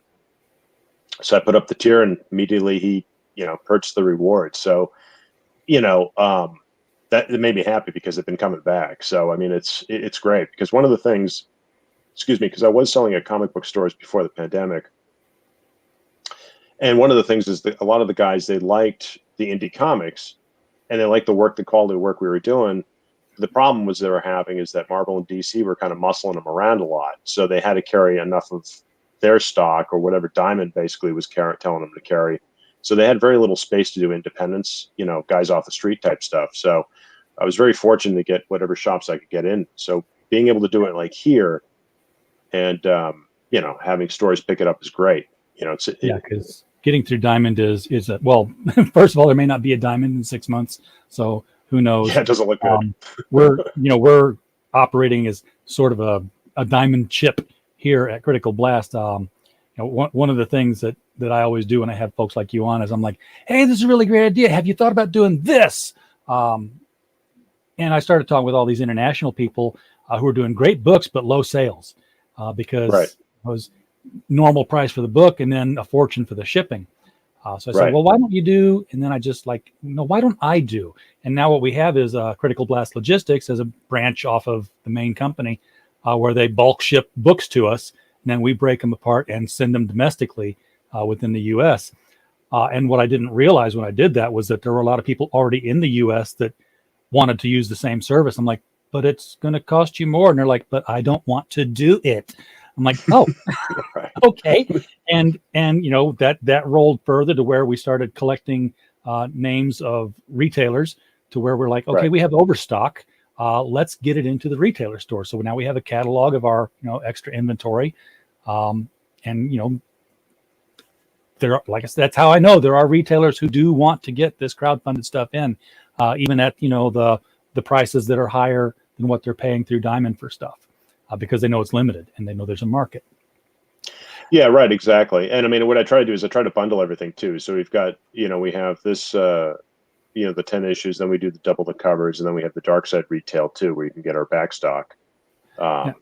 So I put up the tier, and immediately he, purchased the reward. So, that it made me happy because they've been coming back. So I mean, it's great because one of the things, excuse me, because I was selling at comic book stores before the pandemic, and one of the things is that a lot of the guys, they liked the indie comics, and they liked the quality of work we were doing. The problem was they were having is that Marvel and DC were kind of muscling them around a lot, so they had to carry enough of their stock or whatever Diamond basically was telling them to carry. So they had very little space to do independents, guys off the street type stuff. So I was very fortunate to get whatever shops I could get in. So being able to do it like here, and having stores pick it up is great. Because getting through Diamond is well, first of all, there may not be a Diamond in 6 months, so who knows? Yeah, it doesn't look good. We're operating as sort of a Diamond chip here at Critical Blast. One of the things that I always do when I have folks like you on is I'm like, hey, this is a really great idea. Have you thought about doing this? And I started talking with all these international people who are doing great books, but low sales because it was normal price for the book and then a fortune for the shipping. So I said, well, why don't you do? And then I just why don't I do? And now what we have is Critical Blast Logistics as a branch off of the main company where they bulk ship books to us. And then we break them apart and send them domestically within the U.S. And what I didn't realize when I did that was that there were a lot of people already in the U.S. that wanted to use the same service. I'm like, but it's going to cost you more. And they're like, but I don't want to do it. I'm like, oh, okay. And that rolled further to where we started collecting names of retailers to where we're like, okay, we have overstock. Let's get it into the retailer store. So now we have a catalog of our, extra inventory. There are, like I said, that's how I know there are retailers who do want to get this crowdfunded stuff in, even at, the prices that are higher than what they're paying through Diamond for stuff, because they know it's limited and they know there's a market. Yeah, right. Exactly. And I mean, what I try to do is I try to bundle everything too. So we've got, we have this, the 10 issues, then we do the double the covers, and then we have the Darkside retail too, where you can get our back stock. I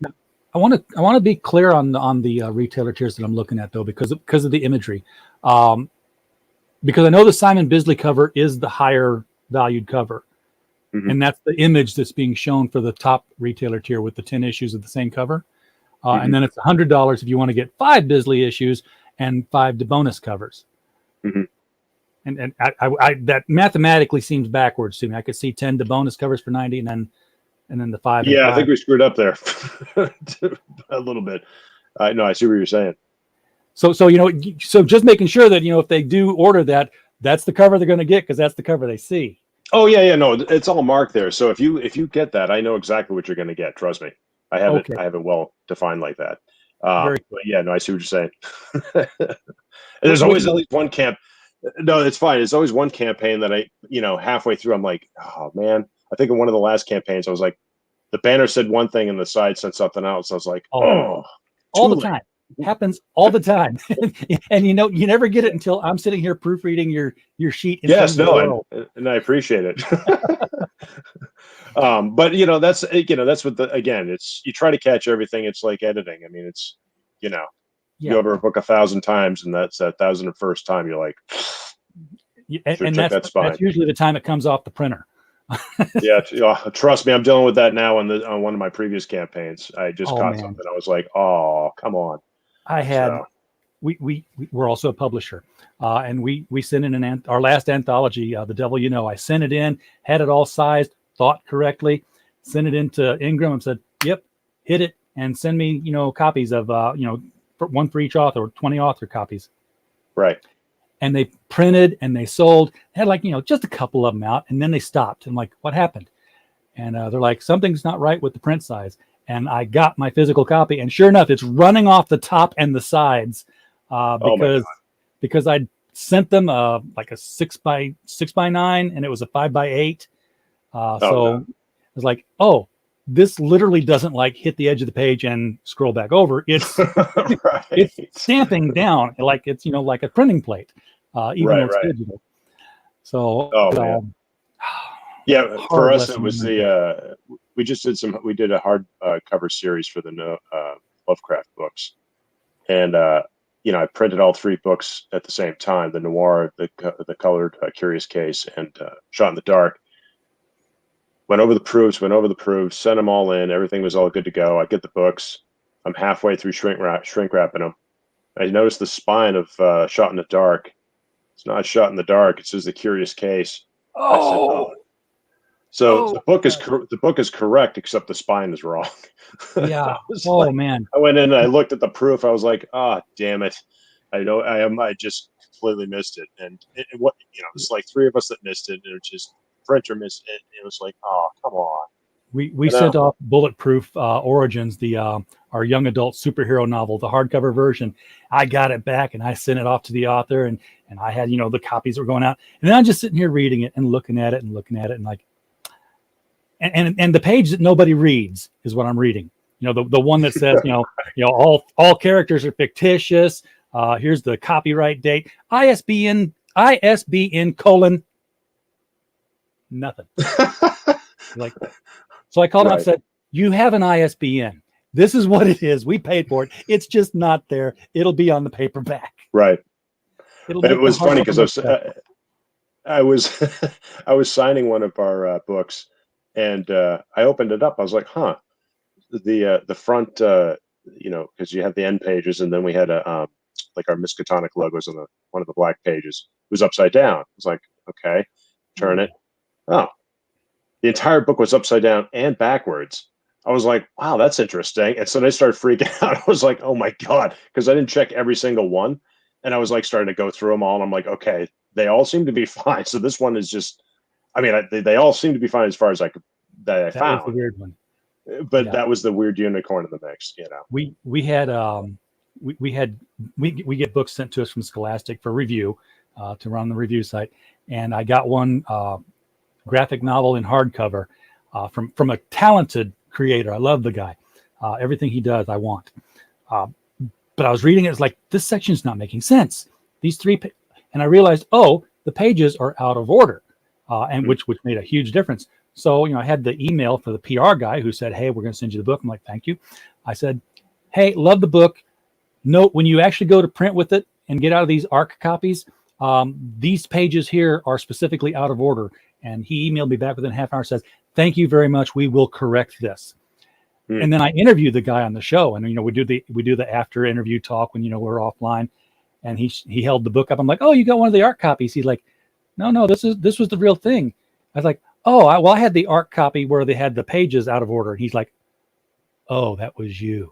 want to be clear on the retailer tiers that I'm looking at though, because of the imagery, because I know the Simon Bisley cover is the higher valued cover, and that's the image that's being shown for the top retailer tier with the 10 issues of the same cover, and then it's $100 if you want to get 5 Bisley issues and 5 bonus covers. And I that mathematically seems backwards to me. I could see 10 bonus covers for 90, and then the 5. Yeah, I think we screwed up there a little bit. No, I see what you're saying. So just making sure that if they do order that, that's the cover they're going to get because that's the cover they see. Oh yeah, no, it's all marked there. So if you get that, I know exactly what you're going to get. Trust me, I have it well defined like that. But yeah, no, I see what you're saying. There's always at least one camp. No, it's fine. It's always one campaign that I, halfway through, I'm like, oh man. I think in one of the last campaigns, I was like, the banner said one thing and the side said something else. I was like, all the time. It happens all the time. And you never get it until I'm sitting here proofreading your sheet. Yes, no, and I appreciate it. But that's what it's, you try to catch everything. It's like editing. I mean, it's, you order a book 1,000 times, and that's that 1,001st time you're like, and that's usually the time it comes off the printer. Yeah, trust me, I'm dealing with that now on one of my previous campaigns. I just caught something. I was like, oh, come on. I had we're also a publisher, and we sent in our last anthology, The Devil You Know. I sent it in, had it all sized, thought correctly, sent it into Ingram and said, yep, hit it, and send me copies of one for each author, 20 author copies. Right. And they printed and they sold, had just a couple of them out, and then they stopped. I'm like, what happened? And they're like, something's not right with the print size. And I got my physical copy, and sure enough, it's running off the top and the sides because I sent them like a 6x9, and it was a 5x8. So I was like, oh, this literally doesn't hit the edge of the page and scroll back over. It's it's stamping down like it's like a printing plate, even though it's digital. So yeah, for us it was we did a hard cover series for the Lovecraft books, and I printed all 3 books at the same time: the Noir, the colored Curious Case, and Shot in the Dark. went over the proofs, sent them all in. Everything was all good to go. I get the books. I'm halfway through shrink wrapping them. I noticed the spine of Shot in the Dark. It's not Shot in the Dark. It says The Curious Case. I said, oh. So the book is correct, except the spine is wrong. Yeah. Man. I went in and I looked at the proof. I was like, damn it. I just completely missed it. And it's like three of us that missed it, and it just printer missed it. It was like, oh, come on. We sent off Bulletproof Origins, our young adult superhero novel, the hardcover version. I got it back and I sent it off to the author, and I had, the copies that were going out. And then I'm just sitting here reading it and looking at it and like, and the page that nobody reads is what I'm reading. The one that says, all characters are fictitious. Here's the copyright date, ISBN colon nothing. Like, so I called him up and said, you have an ISBN. This is what it is. We paid for it. It's just not there. It'll be on the paperback. Right. But it was funny because I was I was signing one of our books, and I opened it up. I was like, huh. The front, because you have the end pages, and then we had like our Miskatonic logos on one of the black pages. It was upside down. I was like, okay, turn it. Oh, the entire book was upside down and backwards. I was like, wow, that's interesting. And so I started freaking out. I was like, oh my God, because I didn't check every single one. And I was like starting to go through them all. And I'm like, okay, they all seem to be fine. So this one is just, they all seem to be fine as far as I found. That was the weird one. But that was the weird unicorn in the mix, We get books sent to us from Scholastic for review, to run the review site. And I got one graphic novel in hardcover from a talented creator. I love the guy. Everything he does, I want. But I was reading it. It's like, this section's not making sense. These three, and I realized, the pages are out of order, and which made a huge difference. So, I had the email for the PR guy who said, hey, we're going to send you the book. I'm like, thank you. I said, hey, love the book. Note, when you actually go to print with it and get out of these ARC copies, these pages here are specifically out of order. And he emailed me back within half an hour, says, thank you very much. We will correct this. And then I interviewed the guy on the show, and we do the after interview talk when we're offline, and he held the book up. I'm like, oh, you got one of the ARC copies? He's like, no, this was the real thing. I was like, oh, I had the ARC copy where they had the pages out of order. And he's like, oh, that was you.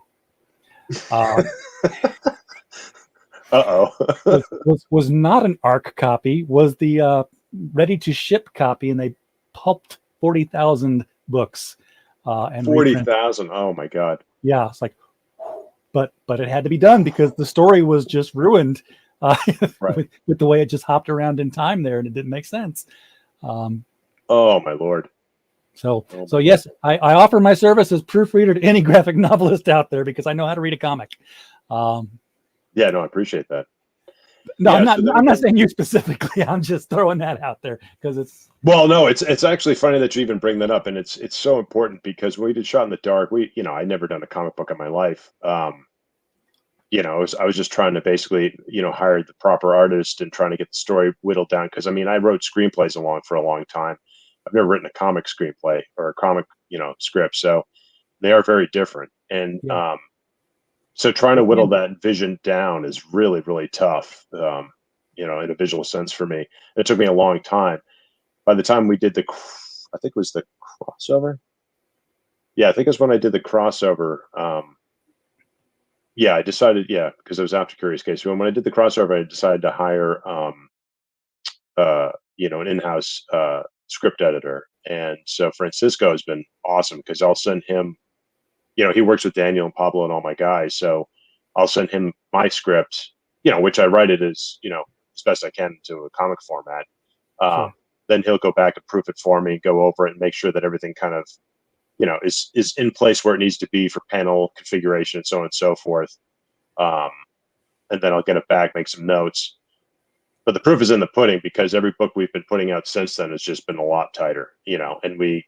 was not an ARC copy, was the ready to ship copy, and they pulped 40,000 books. And 40,000. Oh my God. Yeah. It's like, but it had to be done because the story was just ruined with the way it just hopped around in time there, and it didn't make sense. Oh my Lord. So yes, I offer my service as proofreader to any graphic novelist out there because I know how to read a comic. I appreciate that. No, I'm not saying you specifically. I'm just throwing that out there because it's. Well, no, it's actually funny that you even bring that up, and it's so important because when we did Shot in the Dark, I'd never done a comic book in my life. I was just trying to basically, hire the proper artist and trying to get the story whittled down. Because I wrote screenplays for a long time. I've never written a comic screenplay or a comic, script. So they are very different. And so trying to whittle that vision down is really, really tough, in a visual sense for me. It took me a long time. By the time we did I think it was the crossover. Yeah, I think it's when I did the crossover. I decided, because it was after Curious Case. When I did the crossover, I decided to hire, an in-house script editor. And so Francisco has been awesome because I'll send him, he works with Daniel and Pablo and all my guys. So I'll send him my script, which I write it as, as best I can to a comic format. Sure. Then he'll go back and proof it for me, go over it and make sure that everything kind of, is in place where it needs to be for panel configuration and so on and so forth. And then I'll get it back, make some notes. But the proof is in the pudding because every book we've been putting out since then has just been a lot tighter, and we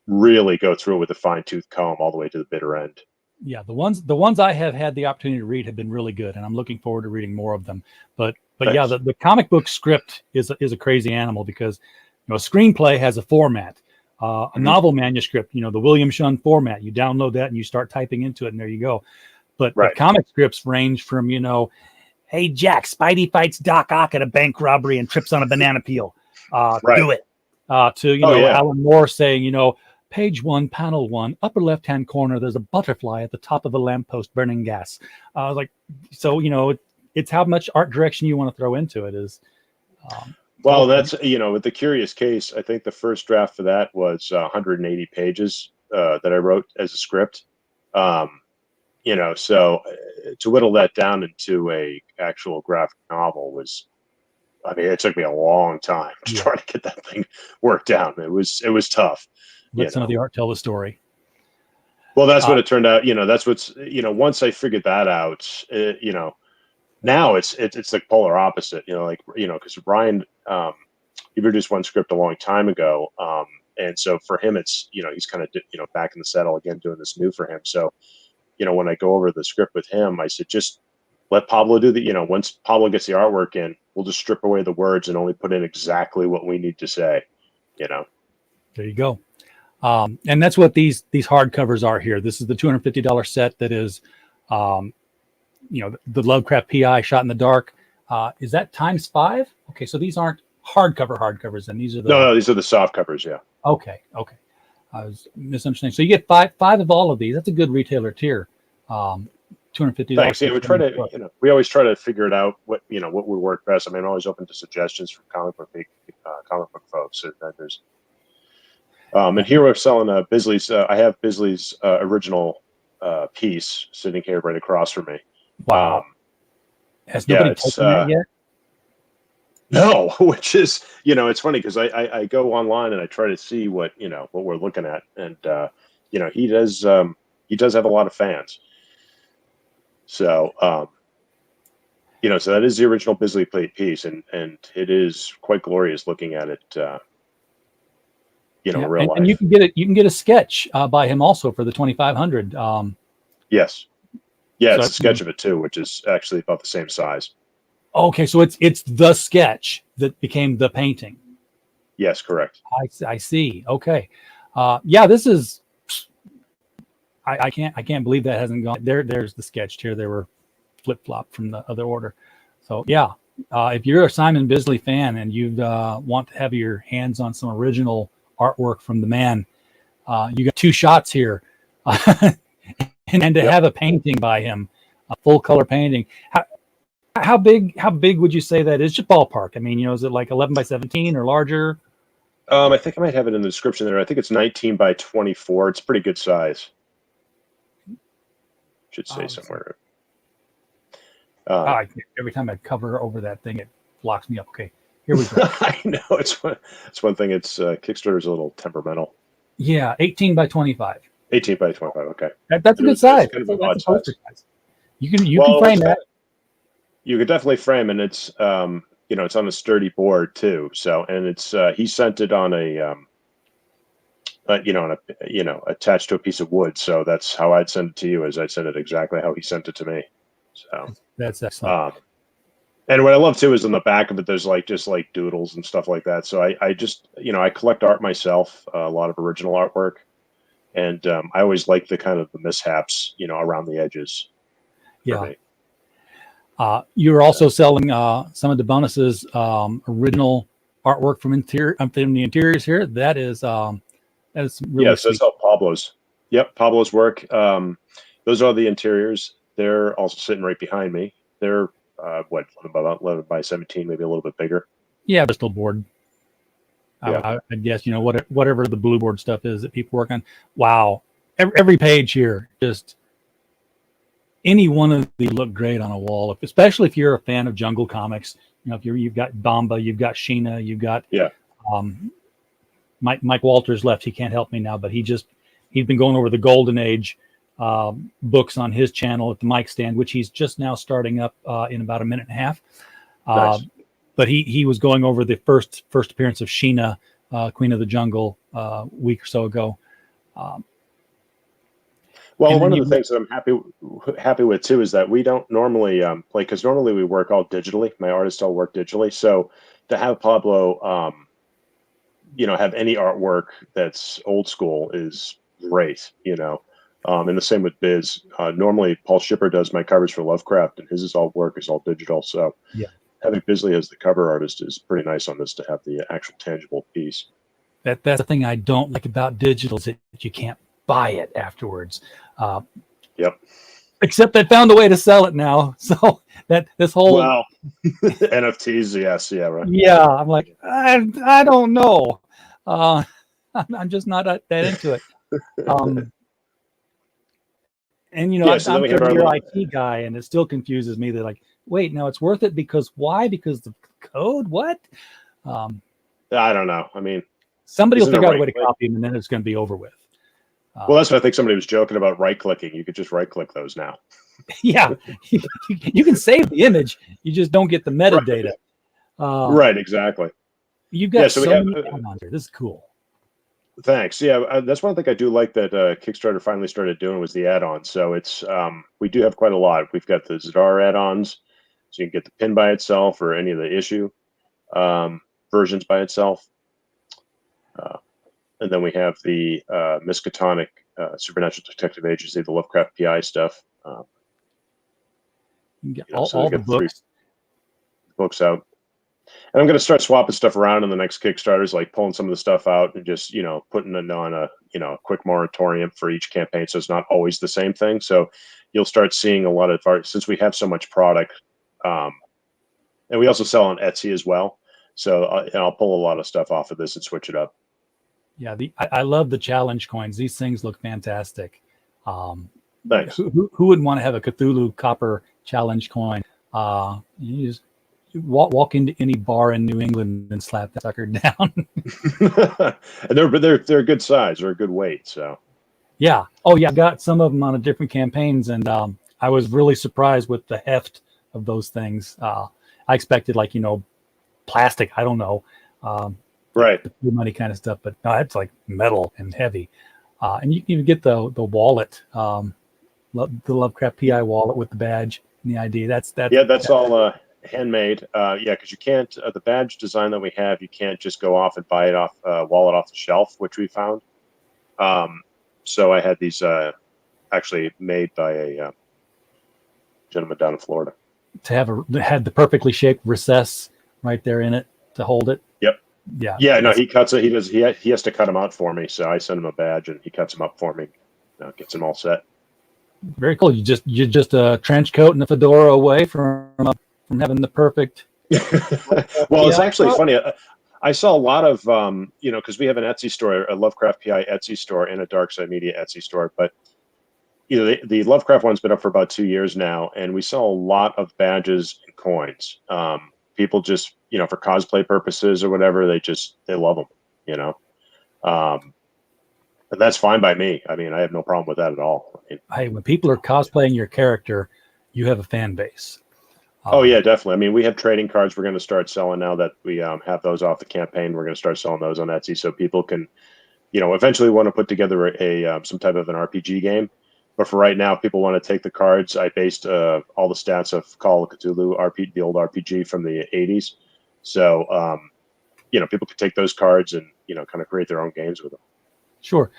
really go through it with a fine-tooth comb all the way to the bitter end. Yeah, the ones I have had the opportunity to read have been really good, and I'm looking forward to reading more of them. But yeah, the comic book script is a crazy animal because a screenplay has a format. A novel manuscript, the William Shun format. You download that and you start typing into it, and there you go. But Right. comic scripts range from, hey, Jack, Spidey fights Doc Ock at a bank robbery and trips on a banana peel. Right. Do it. To, Alan Moore saying, page 1, panel 1, upper left-hand corner, there's a butterfly at the top of a lamppost burning gas. It's how much art direction you want to throw into it is. Well, that's, with the Curious Case, I think the first draft for that was 180 pages that I wrote as a script. So to whittle that down into a actual graphic novel was, it took me a long time to try to get that thing worked out. It was tough. Let some of the art tell the story. Well, that's what it turned out. That's what's, once I figured that out, now it's like polar opposite, because Ryan, he produced one script a long time ago. And so for him, it's, he's kind of, back in the saddle again, doing this new for him. So, when I go over the script with him, I said, just let Pablo do once Pablo gets the artwork in, we'll just strip away the words and only put in exactly what we need to say, There you go. And that's what these hardcovers are here. This is the $250 set that is, the Lovecraft PI Shot in the Dark. Is that ×5? Okay, so these aren't hardcovers, and these are no, these are the soft covers. Yeah. Okay. I was misunderstanding. So you get five of all of these. That's a good retailer tier. $250. Thanks. Yeah, we try to, we always try to figure it out what would work best. I'm always open to suggestions from comic book folks. And there's, and here we're selling Bisley's. I have Bisley's original piece sitting here right across from me. Wow. Has nobody taken that yet? No, which is, it's funny because I go online and I try to see what we're looking at, and he does have a lot of fans. So so that is the original Bisley plate piece, and it is quite glorious looking at it. Real life. And you can get a sketch by him also for the 2,500. Yes. Yeah, it's a sketch of it too, which is actually about the same size. Okay, so it's the sketch that became the painting. Yes, correct. I see. Okay. This is. I can't believe that hasn't gone there. There's the sketch here. They were flip flop from the other order. So if you're a Simon Bisley fan and you want to have your hands on some original artwork from the man, you got 2 shots here. And to have a painting by him, a full color painting. How big would you say that is? Just ballpark. Is it like 11 by 17 or larger? I think I might have it in the description there. I think it's 19 by 24. It's pretty good size. Should say somewhere. Every time I cover over that thing, it locks me up. Okay, here we go. I know it's one thing. It's Kickstarter's a little temperamental. Yeah, 18 by 25. 18 by 25. Okay, that's a good size. Kind of an odd size. You can frame that. You could definitely frame, and it's it's on a sturdy board too. So, and it's he sent it on attached to a piece of wood. So that's how I'd send it to you. Is I'd send it exactly how he sent it to me. So that's excellent. And what I love too is on the back of it, there's just doodles and stuff like that. So I just I collect art myself, a lot of original artwork, and I always like the kind of the mishaps around the edges. Yeah. You're also selling some of the bonuses, original artwork from the interiors here. That is really so that's all Pablo's. Yep, Pablo's work. Those are the interiors. They're also sitting right behind me. They're about 11 by 17, maybe a little bit bigger. Yeah, Bristol board. Yeah. I guess whatever the blue board stuff is that people work on. Wow, every page here, just any one of these look great on a wall. Especially if you're a fan of Jungle Comics. If you've got Bamba, you've got Sheena, you've got Mike Walters left. He can't help me now, but he's been going over the Golden Age books on his channel at the mic stand, which he's just now starting up in about a minute and a half. Nice. But he was going over the first appearance of Sheena, Queen of the Jungle, a week or so ago. Well, one of the things that I'm happy with too is that we don't normally play, because normally we work all digitally. My artists all work digitally, so to have Pablo have any artwork that's old school is great, and the same with Biz. Normally, Paul Shipper does my covers for Lovecraft, and his is all digital. So Yeah. having Bisley as the cover artist is pretty nice on this to have the actual tangible piece. That's the thing I don't like about digital is that you can't buy it afterwards. Yep. Except I found a way to sell it now. So that this whole NFTs, yes, yeah, right. Yeah, I'm like I don't know. I'm just not that into it. And So then I'm we have our your little- IT guy, and it still confuses me. They're like, wait, now it's worth it because why? Because the code? What? I don't know. I mean, somebody will isn't figure it out a way to right-click? copy them, and then it's going to be over with. Well, that's what I think somebody was joking about right-clicking. You could just right-click those now. Yeah, you can save the image. You just don't get the metadata. Right, exactly. You've got so so we have, many add-ons here. This is cool. Thanks. Yeah, that's one thing I do like that Kickstarter finally started doing was the add-ons. So it's we do have quite a lot. We've got the ZADAR add-ons, so you can get the pin by itself or any of the issue versions by itself. And then we have the Miskatonic Supernatural Detective Agency, the Lovecraft PI stuff. You can get so all we the got 3 books. books out. And I'm going to start swapping stuff around in the next Kickstarters, like pulling some of the stuff out and just, putting it on a, quick moratorium for each campaign. So it's not always the same thing. So you'll start seeing a lot of art since we have so much product. And we also sell on Etsy as well. So I'll pull a lot of stuff off of this and switch it up. Yeah, I love the challenge coins. These things look fantastic. Thanks. Who wouldn't want to have a Cthulhu copper challenge coin? You just walk into any bar in New England and slap that sucker down. And they're a good size. They're a good weight. So yeah. Oh yeah, I got some of them on a different campaigns, and I was really surprised with the heft of those things. I expected plastic. I don't know. right. The money kind of stuff, but no, it's like metal and heavy. And you can even get the wallet, the Lovecraft PI wallet with the badge and the ID. That's all handmade. Because you can't the badge design that we have. You can't just go off and buy it off wallet off the shelf, which we found. So I had these actually made by a gentleman down in Florida. Had the perfectly shaped recess right there in it to hold it. Yep. Yeah. Yeah. No, he cuts it. He has to cut them out for me. So I send him a badge and he cuts them up for me. Gets them all set. Very cool. You're just a trench coat and a fedora away from having the perfect. Well, it's actually funny. I saw a lot of because we have an Etsy store, a Lovecraft PI Etsy store, and a Darkside Media Etsy store. But the Lovecraft one's been up for about 2 years now, and we sell a lot of badges and coins. People just for cosplay purposes or whatever, they love them. And that's fine by me. I mean, I have no problem with that at all. Hey, when people are cosplaying your character, you have a fan base. Oh yeah, definitely. I mean, we have trading cards we're going to start selling now that we have those off the campaign. We're going to start selling those on Etsy so people can, eventually want to put together a some type of an RPG game. But for right now, people want to take the cards. I based all the stats of Call of Cthulhu, the old RPG from the 80s. So, people could take those cards and, kind of create their own games with them. Sure.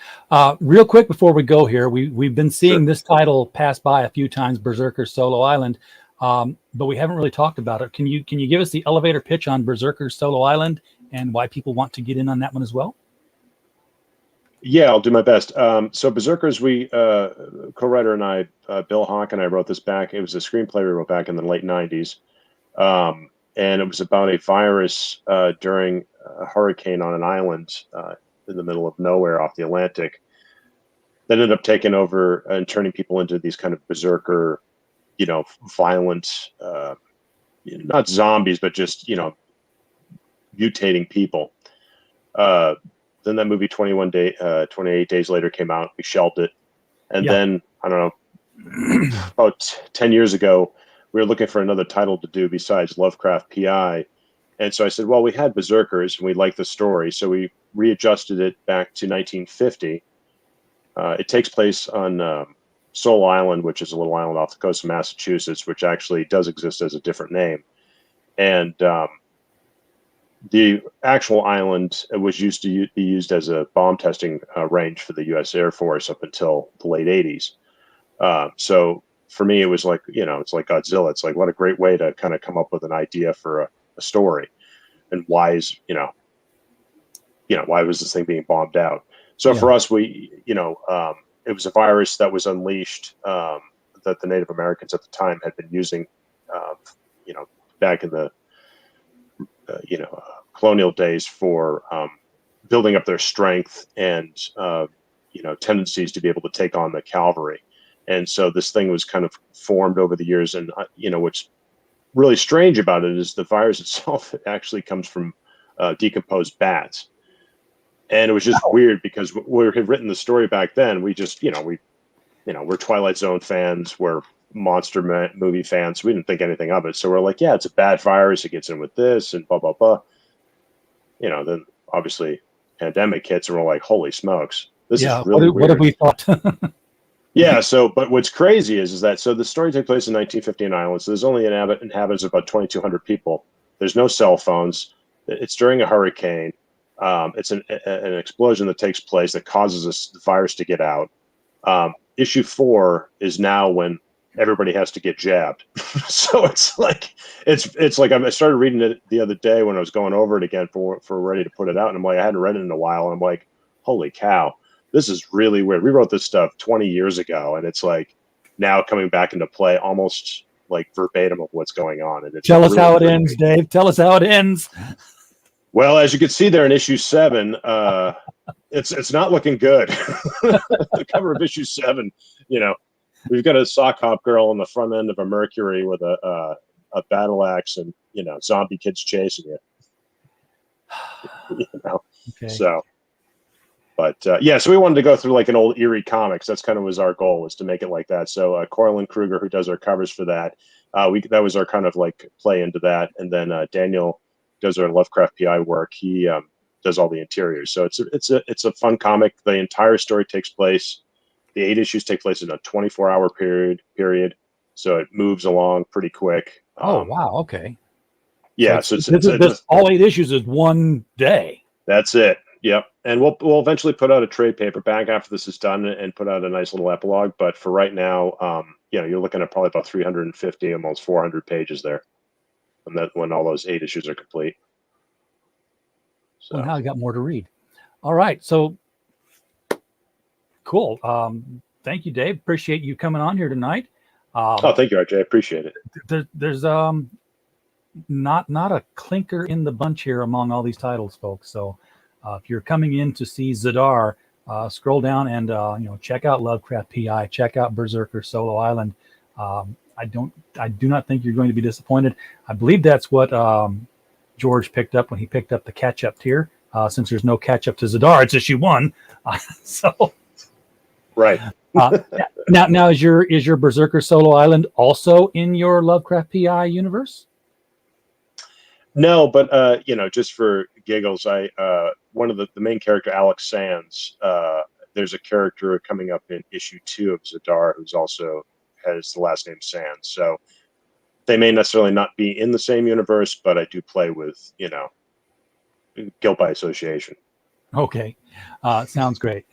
Real quick before we go here, we've been seeing Sure. this title pass by a few times, Berserker Solo Island, but we haven't really talked about it. Can you give us the elevator pitch on Berserker Solo Island and why people want to get in on that one as well? Yeah, I'll do my best. So Berserkers, we co-writer and I, Bill Hawk and I wrote this back. It was a screenplay we wrote back in the late 90s. And it was about a virus during a hurricane on an island in the middle of nowhere off the Atlantic that ended up taking over and turning people into these kind of berserker, violent, not zombies, but just, mutating people. Then that movie 28 Days Later came out. We shelved it. And then, I don't know, about 10 years ago, we were looking for another title to do besides Lovecraft PI. And so I said, well, we had Berserkers and we liked the story. So we readjusted it back to 1950. It takes place on Solo Island, which is a little island off the coast of Massachusetts, which actually does exist as a different name. And the actual island was used to be used as a bomb testing range for the U.S. Air Force up until the late 80s. So for me, it was like, it's like Godzilla. It's like, what a great way to kind of come up with an idea for a story. And why is, why was this thing being bombed out? So for us, it was a virus that was unleashed that the Native Americans at the time had been using, back in the, colonial days for building up their strength and, tendencies to be able to take on the cavalry. And so this thing was kind of formed over the years. And, what's really strange about it is the virus itself actually comes from decomposed bats. And it was just weird because we had written the story back then. We just, we're Twilight Zone fans, we're monster movie fans. We didn't think anything of it. So we're like, yeah, it's a bad virus. It gets in with this and blah, blah, blah. Then obviously pandemic hits and we're like, holy smokes, this is really weird. What have we thought? Yeah. So, but what's crazy is that, so the story took place in 1950 Island. So there's only inhabitants of about 2,200 people. There's no cell phones. It's during a hurricane. It's an explosion that takes place that causes the virus to get out. Issue 4 is now when everybody has to get jabbed. So it's like I started reading it the other day when I was going over it again for ready to put it out, and I'm like, I hadn't read it in a while, and I'm like, holy cow, this is really weird. We wrote this stuff 20 years ago, and it's like now coming back into play almost like verbatim of what's going on. And Tell us how it ends, Dave. Tell us how it ends. Well, as you can see there in issue 7, it's not looking good. The cover of issue 7, we've got a sock hop girl on the front end of a Mercury with a battle axe, and zombie kids chasing you. Okay. So, but so we wanted to go through like an old Eerie Comics. That's kind of was our goal, was to make it like that. So Corlin Kruger, who does our covers for that, that was our kind of like play into that, and then Daniel does our Lovecraft PI work. He does all the interiors. So it's a fun comic. The entire story takes place. The 8 issues take place in a 24-hour period. So it moves along pretty quick. Oh, wow. Okay. Yeah. So it's all 8 issues is one day. That's it. Yep. And we'll eventually put out a trade paperback after this is done and put out a nice little epilogue. But for right now, you're looking at probably about 350, almost 400 pages there. And that when all those 8 issues are complete. So well, now I got more to read. All right. So cool. Thank you, Dave. Appreciate you coming on here tonight. Thank you, RJ. I appreciate it. There's not a clinker in the bunch here among all these titles, folks. So if you're coming in to see ZADAR, scroll down and check out Lovecraft PI, check out Berserker Solo Island. I do not think you're going to be disappointed. I believe that's what George picked up when he picked up the catch-up tier. Since there's no catch-up to ZADAR, it's issue 1. So right. Now is your Berserker Solo Island also in your Lovecraft PI universe? No, but just for giggles, I one of the main character, Alex Sands, there's a character coming up in issue 2 of ZADAR who's also has the last name Sands. So they may necessarily not be in the same universe, but I do play with, guilt by association. Okay. Sounds great.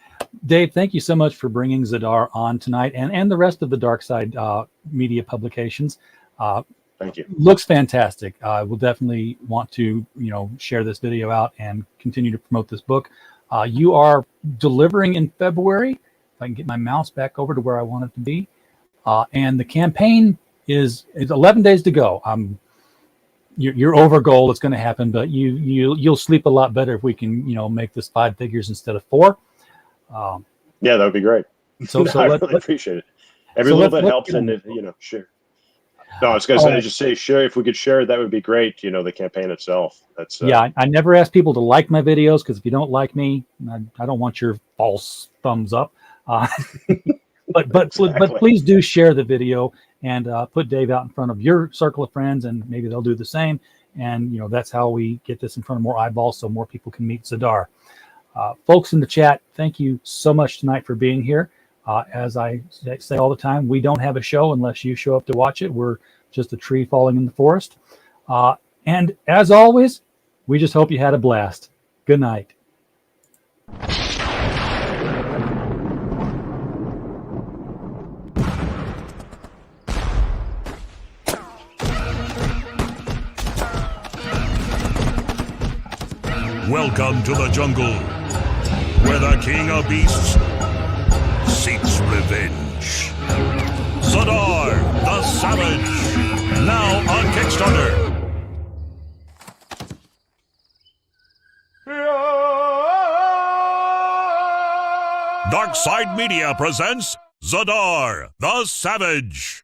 Dave, thank you so much for bringing ZADAR on tonight and the rest of the Darkside media publications. Thank you. Looks fantastic. We'll definitely want to, share this video out and continue to promote this book. You are delivering in February. If I can get my mouse back over to where I want it to be. And the campaign is 11 days to go. Your over goal is going to happen, but you'll sleep a lot better if we can, make this 5 figures instead of 4. Yeah, that would be great. So I really appreciate it. Every little bit helps, and sure. No, I was going to say, share. If we could share it, that would be great. The campaign itself. That's I never ask people to like my videos because if you don't like me, I don't want your false thumbs up. But please do share the video and put Dave out in front of your circle of friends, and maybe they'll do the same. And that's how we get this in front of more eyeballs, so more people can meet ZADAR. Folks in the chat, thank you so much tonight for being here. As I say all the time, we don't have a show unless you show up to watch it. We're just a tree falling in the forest. And as always, We just hope you had a blast. Good night. Welcome to the jungle, where the king of beasts seeks revenge. ZADAR, the Savage, now on Kickstarter. Darkside Media presents ZADAR, the Savage.